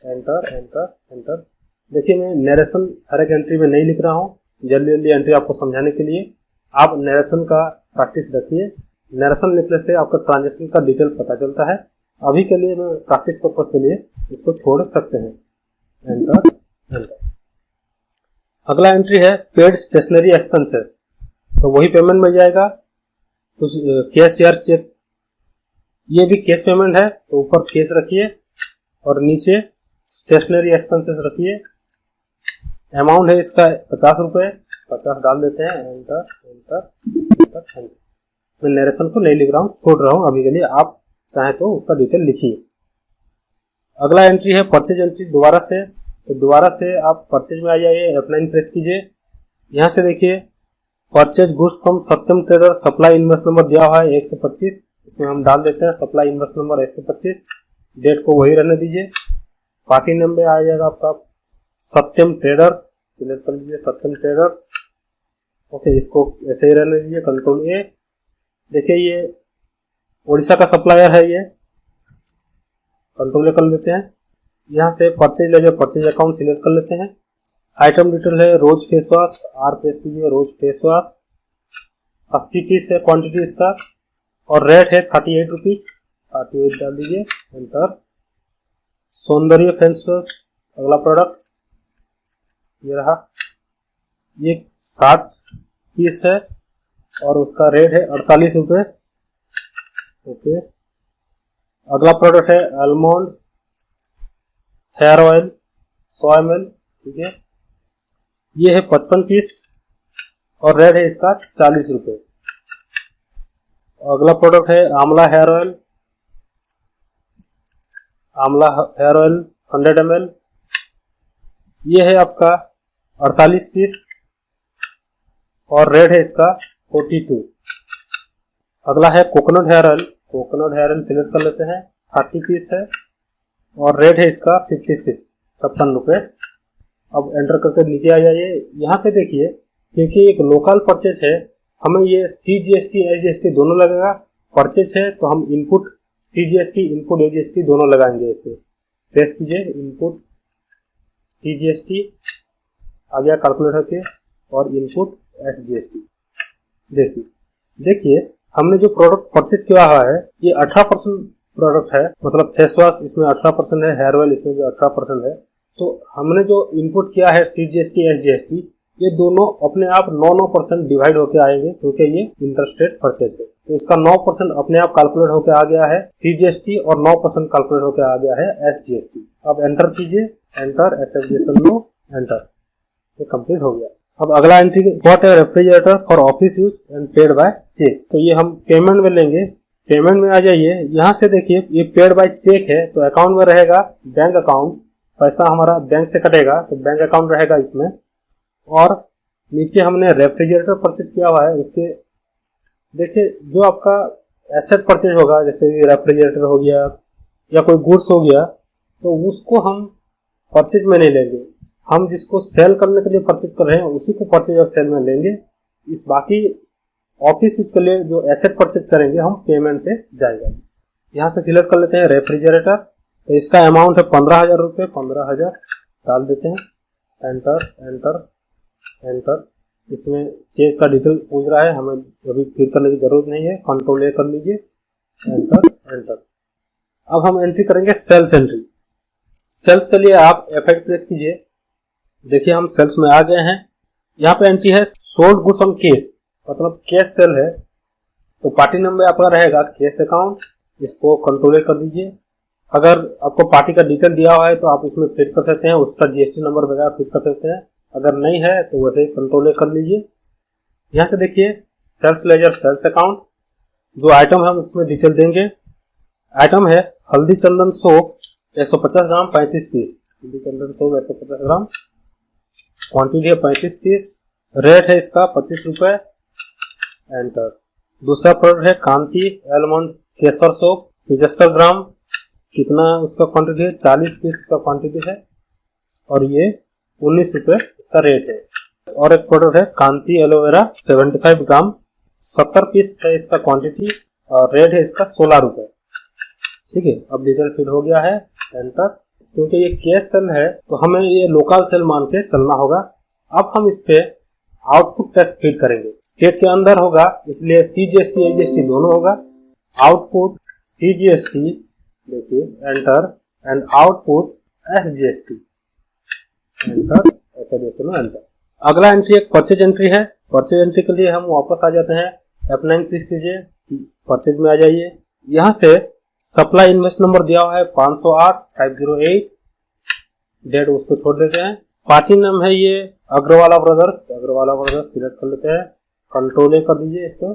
A: Enter enter enter. देखिए मैं नरेशन हर एक एंट्री में नहीं लिख रहा हूँ, जल्दी जल्दी एंट्री आपको समझाने के लिए। आप नरेशन का प्रैक्टिस रखिए, नरेशन लिखने से आपका ट्रांजेक्शन का डिटेल पता चलता है। अभी के लिए मैं प्रैक्टिस पर्पज के लिए इसको छोड़ सकते हैं। Enter enter. अगला एंट्री है पेड स्टेशनरी एक्सपेंसेस, तो वही पेमेंट में जाएगा। कुछ कैश या चेक, ये भी कैश पेमेंट है तो ऊपर कैश रखिए और नीचे स्टेशनरी एक्सपेंसेस रखिए। अमाउंट है इसका 50 रुपये, 50 डाल देते हैं। Enter enter enter enter. मैं नरेशन को नहीं लिख रहा हूँ, छोड़ रहा हूँ अभी के लिए, आप चाहे तो उसका डिटेल लिखिए। अगला एंट्री है परचेज एंट्री दोबारा से, तो दोबारा से आप परचेज में आ जाइए, F9 प्रेस कीजिए। यहाँ से देखिए purchase goods from Satyam trader, supply invoice number दिया हुआ है 125, इसमें हम डाल देते हैं सप्लाई इनवॉइस नंबर 125। डेट को वही रहने दीजिए। पार्टी नेम में आ जाएगा आपका सत्यम ट्रेडर्स, सिलेक्ट कर लीजिए सत्यम ट्रेडर्स। ओके, इसको ऐसे ही रहने दीजिए, कंट्रोल ए। देखिए ये उड़ीसा का सप्लायर है, ये कंट्रोल ए कर लेते हैं। यहाँ से परचेज ले जाए, परचेज अकाउंट सिलेक्ट कर लेते हैं। आइटम डिटेल है रोज फेस वॉश, आर प्रेस कीजिए, रोज फेस वॉश 80 पीस है क्वांटिटी इसका और रेट है 38 रुपीज, 38 डाल दीजिए। एंटर। सौंदर्य फेस वॉश अगला प्रोडक्ट ये रहा, ये 60 पीस है और उसका रेट है 48 रुपये। ओके, अगला प्रोडक्ट है आलमंड हेयर ऑयल 100 ml, ठीक है, ये है 55 पीस और रेट है इसका 40 रुपये। अगला प्रोडक्ट है आंवला हेयर ऑयल, आंवला हेयर ऑयल 100 ml, ये है आपका 48 पीस और रेट है इसका 42। अगला है coconut hair oil, coconut hair oil select कर लेते हैं, 30 पीस है और रेट है इसका 56 रुपये। अब एंटर करके नीचे आ जाइए। यहाँ पे देखिए क्योंकि एक लोकल परचेज है, हमें ये CGST SGST दोनों लगेगा। परचेज है तो हम इनपुट CGST इनपुट SGST दोनों लगाएंगे। इसमें प्रेस कीजिए इनपुट CGST आ गया कैलकुलेट होके और इनपुट SGST। देखिए हमने जो प्रोडक्ट परचेज किया हुआ है ये 18% प्रोडक्ट है, मतलब फेस वॉश इसमें 18% है, हेयर ऑयल इसमें भी 18% है। तो हमने जो इनपुट किया है CGST SGST ये दोनों अपने आप 9% डिवाइड होके आएंगे क्योंकि ये इंटरस्टेट परचेज है। तो इसका 9% अपने आप कैलकुलेट होके आ गया है CGST और 9% कैलकुलेट होके आ गया है SGST। अब एंटर कीजिए, एंटर एसएफडीएसएल लो एंटर, ये कंप्लीट हो गया। अब अगला एंट्री व्हाट है refrigerator for office use and paid by cheque, तो ये हम पेमेंट में लेंगे। पेमेंट में आ जाइए, यहाँ से देखिए ये पेड बाय चेक है तो अकाउंट में रहेगा बैंक अकाउंट पैसा हमारा बैंक से कटेगा तो बैंक अकाउंट रहेगा इसमें। और नीचे हमने रेफ्रिजरेटर परचेज किया हुआ है, उसके देखिए जो आपका एसेट परचेज होगा, जैसे रेफ्रिजरेटर हो गया या कोई गुड्स हो गया, तो उसको हम परचेज में नहीं लेंगे, हम जिसको सेल करने के लिए परचेज कर रहे हैं उसी को परचेज और सेल में लेंगे। इस बाकी ऑफिस के लिए जो एसेट परचेज करेंगे हम पेमेंट पे जाएगा। यहाँ से सिलेक्ट कर लेते हैं रेफ्रिजरेटर, तो इसका अमाउंट है 15,000 रुपये, 15,000 डाल देते हैं, एंटर एंटर एंटर। इसमें चेक का डिटेल पूछ रहा है, हमें अभी फिल करने की जरूरत नहीं है, कंट्रोल ए कर लीजिए, एंटर एंटर। अब हम एंट्री करेंगे सेल्स एंट्री। सेल्स के लिए आप F8 प्रेस कीजिए। देखिए हम सेल्स में आ गए हैं। यहाँ पे एंट्री है सोल्ड गुड्स ऑन कैश, मतलब कैश सेल है, तो पार्टी नंबर आपका रहेगा कैश अकाउंट, इसको कंट्रोल कर दीजिए। अगर आपको पार्टी का डिटेल दिया हुआ है तो आप इसमें फिट कर सकते हैं, उसका GST नंबर वगैरह फिट कर सकते हैं, अगर नहीं है तो वैसे ही कंट्रोल कर लीजिए। यहाँ से देखिए सेल्स लेजर सेल्स अकाउंट, जो आइटम है हम उसमें डिटेल देंगे। आइटम है हल्दी चंदन सोप 150 ग्राम 35 पीस, हल्दी चंदन सोप 150 ग्राम, क्वांटिटी है 35 पीस, रेट है इसका 25 रुपए, एंटर। दूसरा प्रोडक्ट है कांति एलमंड केसर सोप 75 ग्राम, कितना उसका क्वांटिटी है 40 पीस का क्वांटिटी है, और ये 19 रुपए इसका रेट है। और एक प्रोडक्ट है कांति एलोवेरा 75 ग्राम 70 पीस है इसका क्वांटिटी, और रेट है इसका 16 रुपए। ठीक है, अब डिटेल फिल हो गया है, एंटर। क्योंकि ये कैश सेल है तो हमें ये लोकल सेल मान के चलना होगा। अब हम इस पे आउटपुट टैक्स फीड करेंगे, स्टेट के अंदर होगा इसलिए CGST SGST दोनों होगा। आउटपुट CGST देखिए enter, and output SGST enter, ऐसा जैसे एंटर। अगला एंट्री एक परचेज एंट्री है। परचेज एंट्री के लिए हम वापस आ जाते हैं, F9 क्लिक कीजिए, परचेज में आ जाइए। यहाँ से सप्लाई इन्वेस्ट नंबर दिया हुआ है 508-508, डेट उसको छोड़ देते हैं। पार्टी नाम है ये Agrawala brothers, Agrawala brothers select कर लेते हैं, कंट्रोल ए कर दीजिए इसको,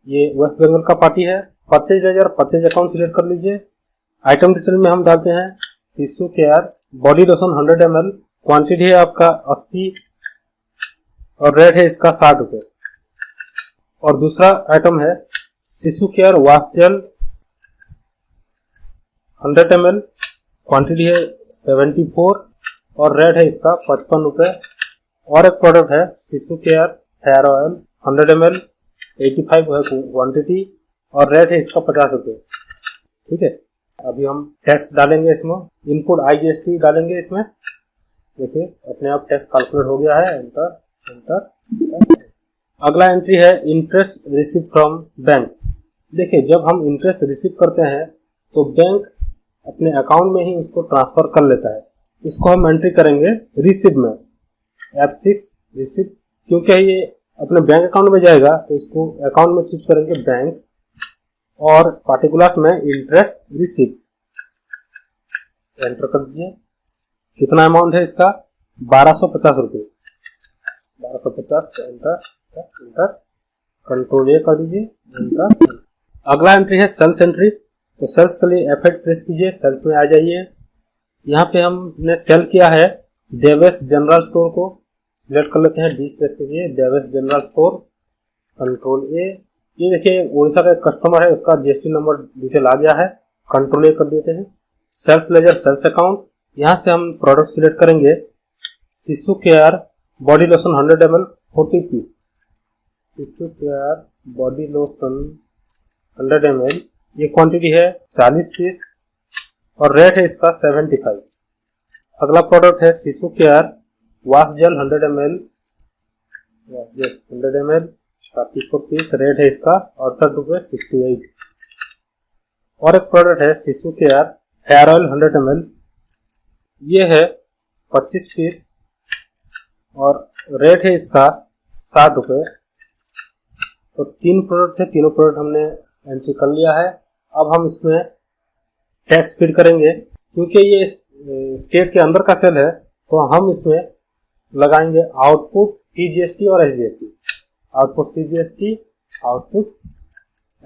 A: ये वेस्ट बंगाल का पार्टी है। Purchase laser purchase account select कर लीजिए। आइटम डिटेल में हम डालते हैं शिशु care body lotion 100 ml, quantity है आपका 80 और रेट है इसका 60 रुपए। और दूसरा आइटम है Shishu care wash gel 100 ml, quantity है 74 और रेट है इसका 55 रुपए। और एक प्रोडक्ट है Shishu care hair oil 100 ml 85 है क्वांटिटी और रेट है इसका 50 रुपए। ठीक है, अभी हम टैक्स डालेंगे, इसमें इनपुट IGST डालेंगे इसमें। देखिए अपने आप टैक्स कैलकुलेट हो गया है, एंटर एंटर। अगला एंट्री है इंटरेस्ट रिसीव फ्रॉम बैंक। देखिए जब हम इंटरेस्ट रिसीव करते हैं तो बैंक अपने अकाउंट में ही इसको ट्रांसफर कर लेता है। इसको हम एंट्री करेंगे रिसीव में, F6 रिसीव, क्योंकि ये अपने बैंक अकाउंट में जाएगा तो इसको अकाउंट में चूज करेंगे बैंक, और पार्टिकुलर्स में इंटरेस्ट रिसीव, एंटर कर दीजिए। कितना अमाउंट है इसका 1250 रुपये, 1250, एंटर एंटर, कंट्रोल ए कर दीजिए, एंटर। अगला एंट्री है सेल्स एंट्री, तो सेल्स के लिए F8 प्रेस कीजिए, सेल्स में आ जाइए। यहाँ पे हमने सेल किया है डेविस जनरल स्टोर को, सिलेक्ट कर लेते हैं, D प्रेस कीजिए, Davis general store, control A. ये देखिए उड़ीसा का कस्टमर है, उसका GST नंबर डिटेल आ गया है, कंट्रोल ए कर देते हैं। सेल्स लेजर सेल्स अकाउंट, यहाँ से हम प्रोडक्ट सिलेक्ट करेंगे Shishu care body lotion 100 ml 40 piece, Shishu care body lotion 100 ml, ये क्वांटिटी है 40 पीस और रेट है इसका 75। अगला प्रोडक्ट है Shishu care wash gel 100 ml 100 ml 34 piece, rate है इसका 68 रुपये 68। और एक प्रोडक्ट है Shishu care hair oil 100 ml, ये है 25 पीस और रेट है इसका 60 रुपये। तो 3 प्रोडक्ट है, तीनों प्रोडक्ट हमने एंट्री कर लिया है। अब हम इसमें टैक्स फीड करेंगे, क्योंकि ये स्टेट के अंदर का सेल है तो हम इसमें लगाएंगे आउटपुट CGST और SGST, output CGST output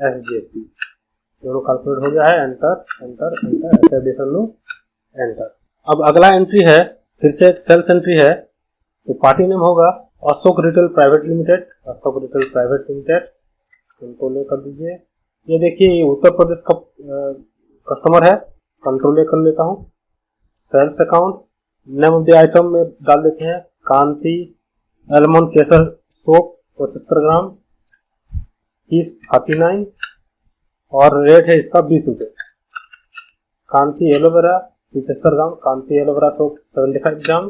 A: SGST, दोनों कैलकुलेट हो गया है, एंटर एंटर एंटर, ऐसे लो, एंटर। अब अगला एंट्री है, फिर से एक सेल्स एंट्री है। तो पार्टी नेम होगा Ashok retail private limited, Ashok retail private limited, control कर दीजिए। ये देखिए ये उत्तर प्रदेश का कस्टमर है, कंट्रोल कर लेता हूँ। Sales account, name of the item में डाल देते हैं Kanti almond Kesar soap 75 gram, piece 39 और रेट है इसका 20 रुपये। Kanti aloe vera 75 gram, Kanti aloe vera soap 75 gram,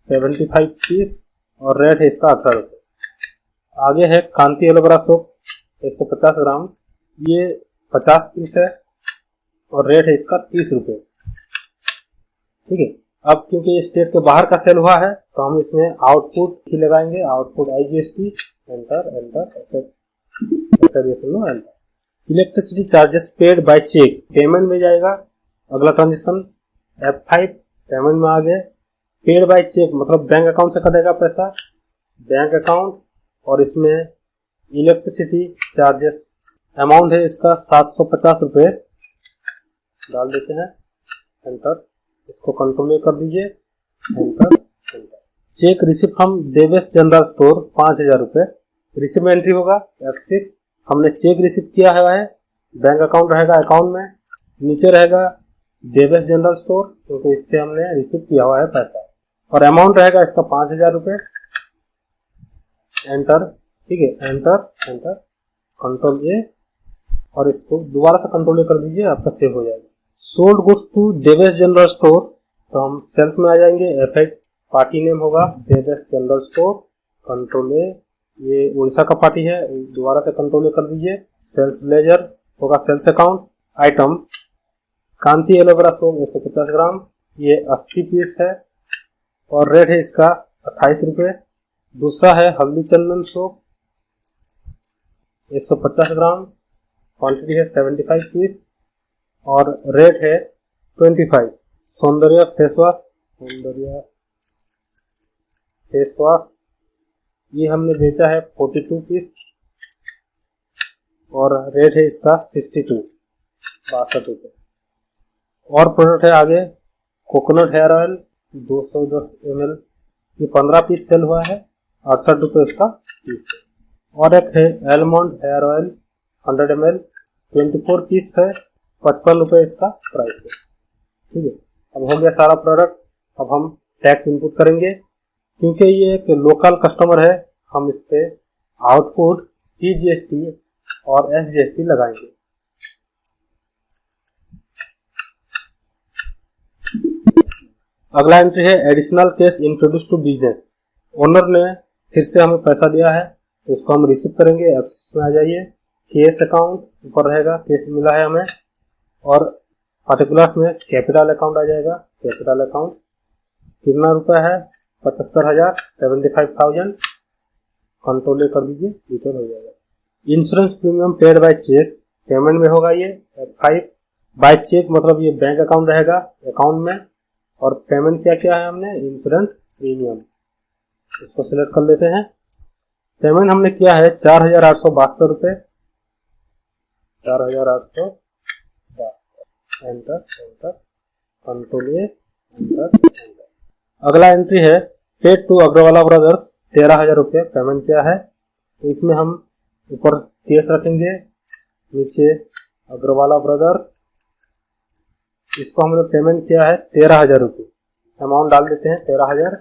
A: 75 piece और रेट है इसका 18 रुपये। आगे है कांति एलोवेरा सोप 150 ग्राम, ये 50 पीस है और रेट है इसका 30 रुपये। ठीक है, अब क्योंकि ये स्टेट के बाहर का सेल हुआ है तो हम इसमें आउटपुट ही लगाएंगे, output IGST, enter enter enter. Electricity charges paid by cheque, payment में जाएगा। अगला ट्रांजेक्शन F5, पेमेंट में आ गए। पेड बाय चेक मतलब बैंक अकाउंट से कटेगा पैसा, बैंक अकाउंट, और इसमें इलेक्ट्रिसिटी चार्जेस अमाउंट है इसका 750 रुपये, डाल देते हैं, एंटर। इसको कंट्रोल कर दीजिए, एंटर एंटर। चेक रिसिप्ट हम देवेश जनरल स्टोर 5000 रुपये, रिसिप्ट में एंट्री होगा F6। हमने चेक रिसिप्ट किया है, बैंक अकाउंट रहेगा अकाउंट में, नीचे रहेगा देवेश जनरल स्टोर क्योंकि इससे हमने रिसिप्ट किया हुआ है पैसा, और अमाउंट रहेगा इसका 5000 रुपये, एंटर। ठीक है, एंटर एंटर, कंट्रोल A, और इसको दोबारा से कंट्रोल कर दीजिए, आपका सेव हो जाएगा। Sold goods to Devesh general store, तो हम सेल्स में आ जाएंगे, F8, पार्टी नेम होगा Devesh general store, control A, ये उड़ीसा का पार्टी है, दोबारा से कंट्रोल कर दीजिए। सेल्स लेजर होगा सेल्स अकाउंट, आइटम कांति एलोवेरा सोप 150 ग्राम, ये 80 पीस है और रेट है इसका 28 रुपये। दूसरा है हल्दी चंदन सोप 150 ग्राम, क्वांटिटी है 75 पीस और रेट है 25। सौंदर्य फेस वॉश, सौंदर्य फेस वॉश, ये हमने बेचा है 42 पीस और रेट है इसका 62 रुपये। और प्रोडक्ट है आगे कोकोनट हेयर ऑयल 210 ml, ये 15 पीस सेल हुआ है, 68 रुपये इसका पीस है। और एक है almond hair oil 100 ml, 24 piece है, 55 रुपये इसका प्राइस है। ठीक है, अब हो गया सारा प्रोडक्ट। अब हम टैक्स इनपुट करेंगे, क्योंकि ये एक लोकल कस्टमर है, हम इस पे आउटपुट CGST और SGST लगाएंगे। अगला एंट्री है additional cash introduce to business. Owner ने फिर से हमें पैसा दिया है तो इसको हम रिसीव करेंगे। F6 में आ जाइए, कैश अकाउंट ऊपर रहेगा, कैश मिला है हमें, और पार्टिकुलर्स में कैपिटल अकाउंट आ जाएगा। कैपिटल अकाउंट कितना रुपया है, 75,000, 75,000, कंट्रोल कर दीजिए, रिटर्न हो जाएगा। Insurance premium paid by cheque, payment में होगा ये F5। बाय चेक मतलब ये बैंक अकाउंट रहेगा अकाउंट में, और पेमेंट क्या किया है हमने, इंश्योरेंस प्रीमियम, इसको सिलेक्ट कर लेते हैं। पेमेंट हमने किया है 4,872 रुपये, 4,872, enter enter, control A, enter enter. अगला एंट्री है पेड टू अग्रवाला ब्रदर्स, 13,000 रुपये पेमेंट किया है। तो इसमें हम ऊपर केस रखेंगे, नीचे अग्रवाला ब्रदर्स, इसको हमने पेमेंट किया है 13,000 रुपये, अमाउंट डाल देते हैं 13,000,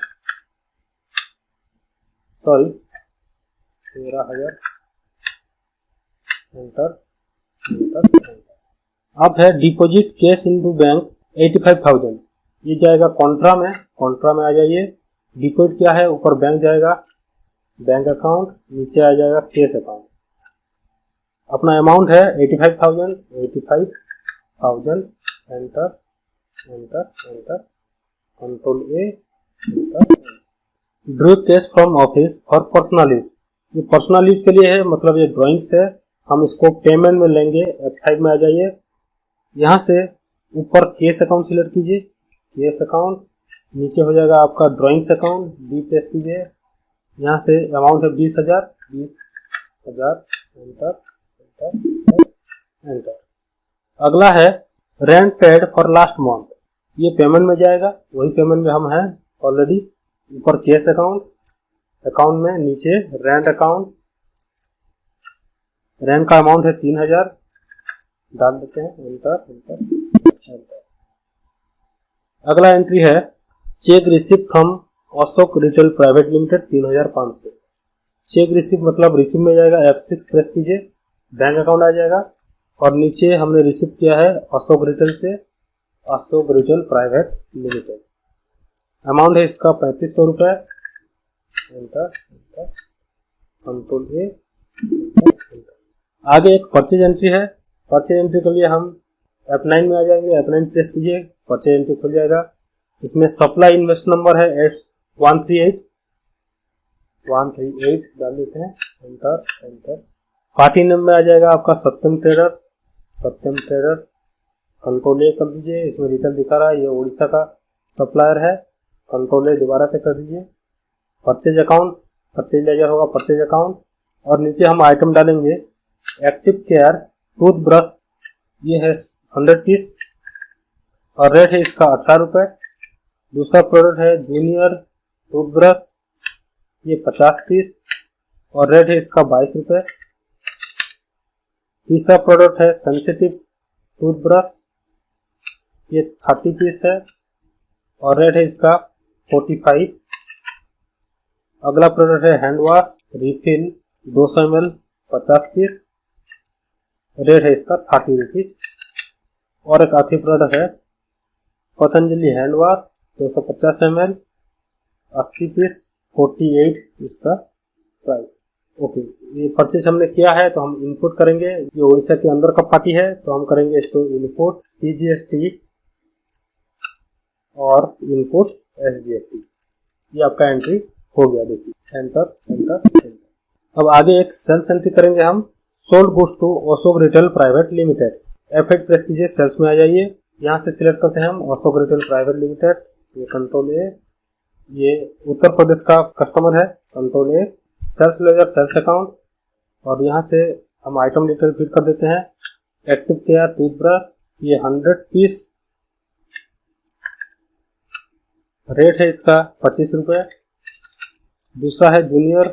A: सॉरी 13,000, एंटर एंटर एंटर। अब है डिपॉजिट कैश इनटू बैंक 85,000, ये जाएगा कॉन्ट्रा में, कॉन्ट्रा में आ जाइए। डिपॉजिट क्या है, ऊपर बैंक जाएगा, बैंक अकाउंट, नीचे आ जाएगा कैश अकाउंट। अपना अमाउंट है 85,000, 85,000, enter enter enter, control A, enter. Draw cash from office for personal use, ये पर्सनल यूज के लिए है, मतलब ये ड्राइंग्स है, हम इसको पेमेंट में लेंगे। F5 में आ जाइए, यहाँ से ऊपर कैश अकाउंट सिलेक्ट कीजिए, कैश अकाउंट, नीचे हो जाएगा आपका ड्राइंग्स अकाउंट, D प्रेस कीजिए, यहाँ से अमाउंट है 20,000, 20,000, एंटर एंटर एंटर। अगला है rent paid for last month, ये पेमेंट में जाएगा, वही पेमेंट में हम हैं ऑलरेडी। ऊपर कैश अकाउंट, अकाउंट में नीचे रेंट अकाउंट, रेंट का अमाउंट है 3000, डाल देते हैं, एंटर एंटर एंटर। अगला एंट्री है check receive from Ashok retail private limited 3500। Check receive मतलब रिसीव में जाएगा, F6 प्रेस कीजिए, बैंक अकाउंट आ जाएगा और नीचे हमने रिसीव किया है अशोक रिटेल से, Ashok retail private limited. Amount है इसका 3500 रुपये, एंटर एंटर, कंट्रोल ए, आगे एक परचेज एंट्री है। परचेज एंट्री के लिए हम F9 में आ जाएंगे, F9 प्रेस कीजिए, परचेज एंट्री खुल जाएगा। इसमें सप्लाई इन्वेस्ट नंबर है S138 डाल देते हैं, एंटर एंटर। पार्टी नेम में आ जाएगा आपका सत्यम ट्रेडर्स, कंट्रोल ए कर दीजिए। इसमें रिटेल दिखा रहा है, ये उड़ीसा का सप्लायर है, कंट्रोल ए दोबारा से कर दीजिए। परचेज अकाउंट, परचेज लेजर होगा परचेज अकाउंट, और नीचे हम आइटम डालेंगे एक्टिव केयर टूथब्रश, ये है 100 पीस और रेट है इसका 18 रुपये। दूसरा प्रोडक्ट है जूनियर टूथब्रश, ये 50 पीस और रेट है इसका 22 रुपये। तीसरा प्रोडक्ट है सेंसिटिव टूथब्रश, ये 30 पीस है और रेट है इसका 45। अगला प्रोडक्ट है hand wash refill 200 ml 50 piece, rate है इसका 30 रुपीज। और एक आखिरी प्रोडक्ट है Patanjali hand wash 250 ml 80 piece 48 इसका प्राइस। ओके, ये परचेज हमने किया है तो हम इनपुट करेंगे। ये उड़ीसा के अंदर का पार्टी है तो हम करेंगे इसको इनपुट CGST और इनपुट SGST। ये आपका एंट्री हो गया, देखिए एंटर एंटर एंटर। अब आगे एक सेल्स एंट्री करेंगे हम, sold goods to Ashok retail private limited. F8 press कीजिए, सेल्स में आ जाइए, यहाँ से सिलेक्ट करते हैं हम अशोक रिटेल प्राइवेट लिमिटेड, ये कंट्रोल ए, ये उत्तर प्रदेश का कस्टमर है, control A, sales ledger sales account, और यहाँ से हम आइटम डिटेल फिल कर देते हैं। एक्टिव केयर टूथब्रश, ये 100 पीस, रेट है इसका 25 रुपये। दूसरा है जूनियर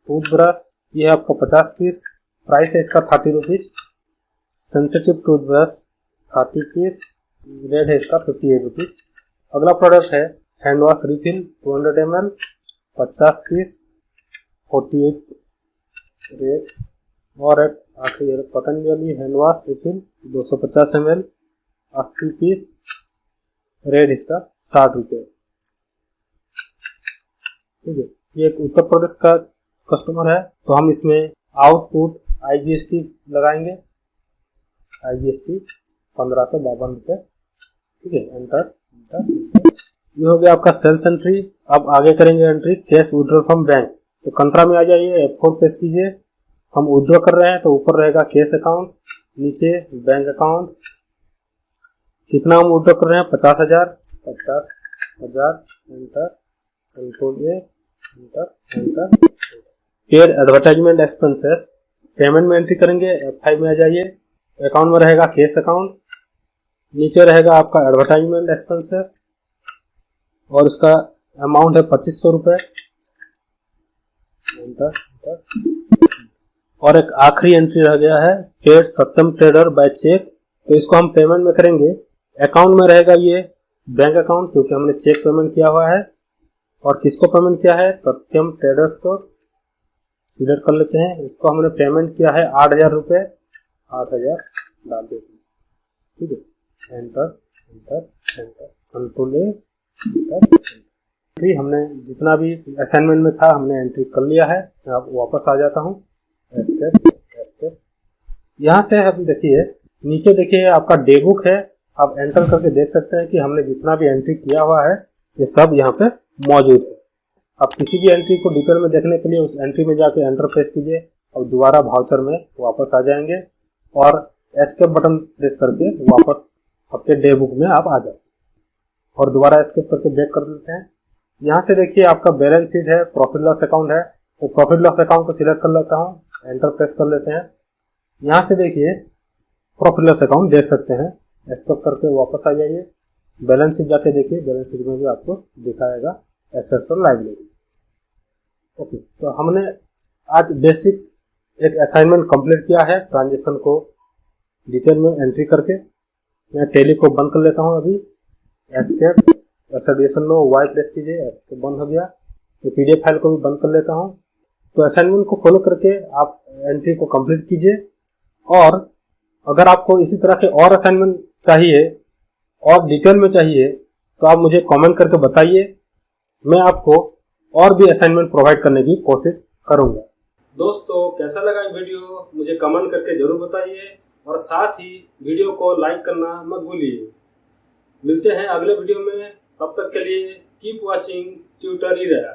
A: टूथब्रश, ये है आपका 50 पीस, प्राइस है इसका 30 rupees. Sensitive toothbrush 30 piece, rate है इसका 58 रुपीज। अगला प्रोडक्ट है hand wash refill 200 ml 50 piece 48 rate. और एक आखिरी Patanjali hand wash refill 250 ml 80 piece, rate इसका 60 रुपये। ठीक है, ये एक उत्तर प्रदेश का कस्टमर है तो हम इसमें आउटपुट IGST लगाएंगे, IGST 1552 रुपये। ठीक है, एंटर एंटर। ये हो गया आपका सेल्स एंट्री। अब आगे करेंगे entry cash withdrawal from bank. तो कंट्रा में आ जाइए, F4 प्रेस कीजिए। हम विड्रॉ कर रहे हैं तो ऊपर रहेगा कैश अकाउंट, नीचे बैंक अकाउंट। कितना हम विड्रॉ कर रहे हैं? 50,000, एंटर, कंट्रोल ए, एंटर एंटर। फिर एडवर्टाइजमेंट एक्सपेंसेस, पेमेंट में एंट्री करेंगे। F5 में आ जाइए, अकाउंट में रहेगा कैश अकाउंट, नीचे रहेगा आपका एडवर्टाइजमेंट एक्सपेंसेस और इसका अमाउंट है 2500 रुपये, एंटर एंटर। और एक आखिरी एंट्री रह गया है पेड सत्यम ट्रेडर बाय चेक, तो इसको हम पेमेंट में करेंगे। अकाउंट में रहेगा ये बैंक अकाउंट क्योंकि हमने चेक पेमेंट किया हुआ है, और किसको पेमेंट किया है? सत्यम ट्रेडर्स को सिलेक्ट कर लेते हैं। इसको हमने पेमेंट किया है 8000 रुपये, 8000 डाल देते हैं। ठीक है, एंटर एंटर एंटर, कंट्रोल ए, एंटर। हमने जितना भी असाइनमेंट में था हमने एंट्री कर लिया है। अब वापस आ जाता हूँ, एस्केप। यहाँ से हम देखिए नीचे देखिए आपका डे बुक है, आप एंटर करके देख सकते हैं कि हमने जितना भी एंट्री किया हुआ है ये सब यहाँ पे मौजूद है। आप किसी भी एंट्री को डिटेल में देखने के लिए उस एंट्री में जाके एंटर प्रेस कीजिए और दोबारा वाउचर में वापस आ जाएंगे और एस्केप बटन प्रेस करके वापस आपके डे बुक में आप आ जा सकते और दोबारा एस्केप करके बैक कर देते हैं। यहाँ से देखिए आपका बैलेंस शीट है, प्रॉफिट लॉस अकाउंट है, तो प्रॉफिट लॉस अकाउंट को सिलेक्ट कर लेता हूँ, एंटर प्रेस कर लेते हैं। यहाँ से देखिए प्रॉफिट लॉस अकाउंट देख सकते हैं, एस्केप करके वापस आ जाइए। बैलेंस शीट जाके देखिए, बैलेंस शीट में भी आपको दिखाएगा एसेट्स और लायबिलिटी। ओके, तो हमने आज बेसिक एक असाइनमेंट कंप्लीट किया है ट्रांजेक्शन को डिटेल में एंट्री करके। मैं टैली को बंद कर लेता हूं अभी, एस्केप, एसोसिएशन लो वाई प्रेस कीजिए, एस्केप बंद हो गया। तो पीडीएफ फाइल को भी बंद कर लेता हूं। तो असाइनमेंट को फॉलो करके आप एंट्री को कंप्लीट कीजिए, और अगर आपको इसी तरह के और असाइनमेंट चाहिए और डिटेल में चाहिए तो आप मुझे कमेंट करके बताइए, मैं आपको और भी असाइनमेंट प्रोवाइड करने की कोशिश करूंगा। दोस्तों, कैसा लगा वीडियो मुझे कमेंट करके जरूर बताइए, और साथ ही वीडियो को लाइक करना मत भूलिए। मिलते हैं अगले वीडियो में, तब तक के लिए कीप वॉचिंग ट्यूटर एरा।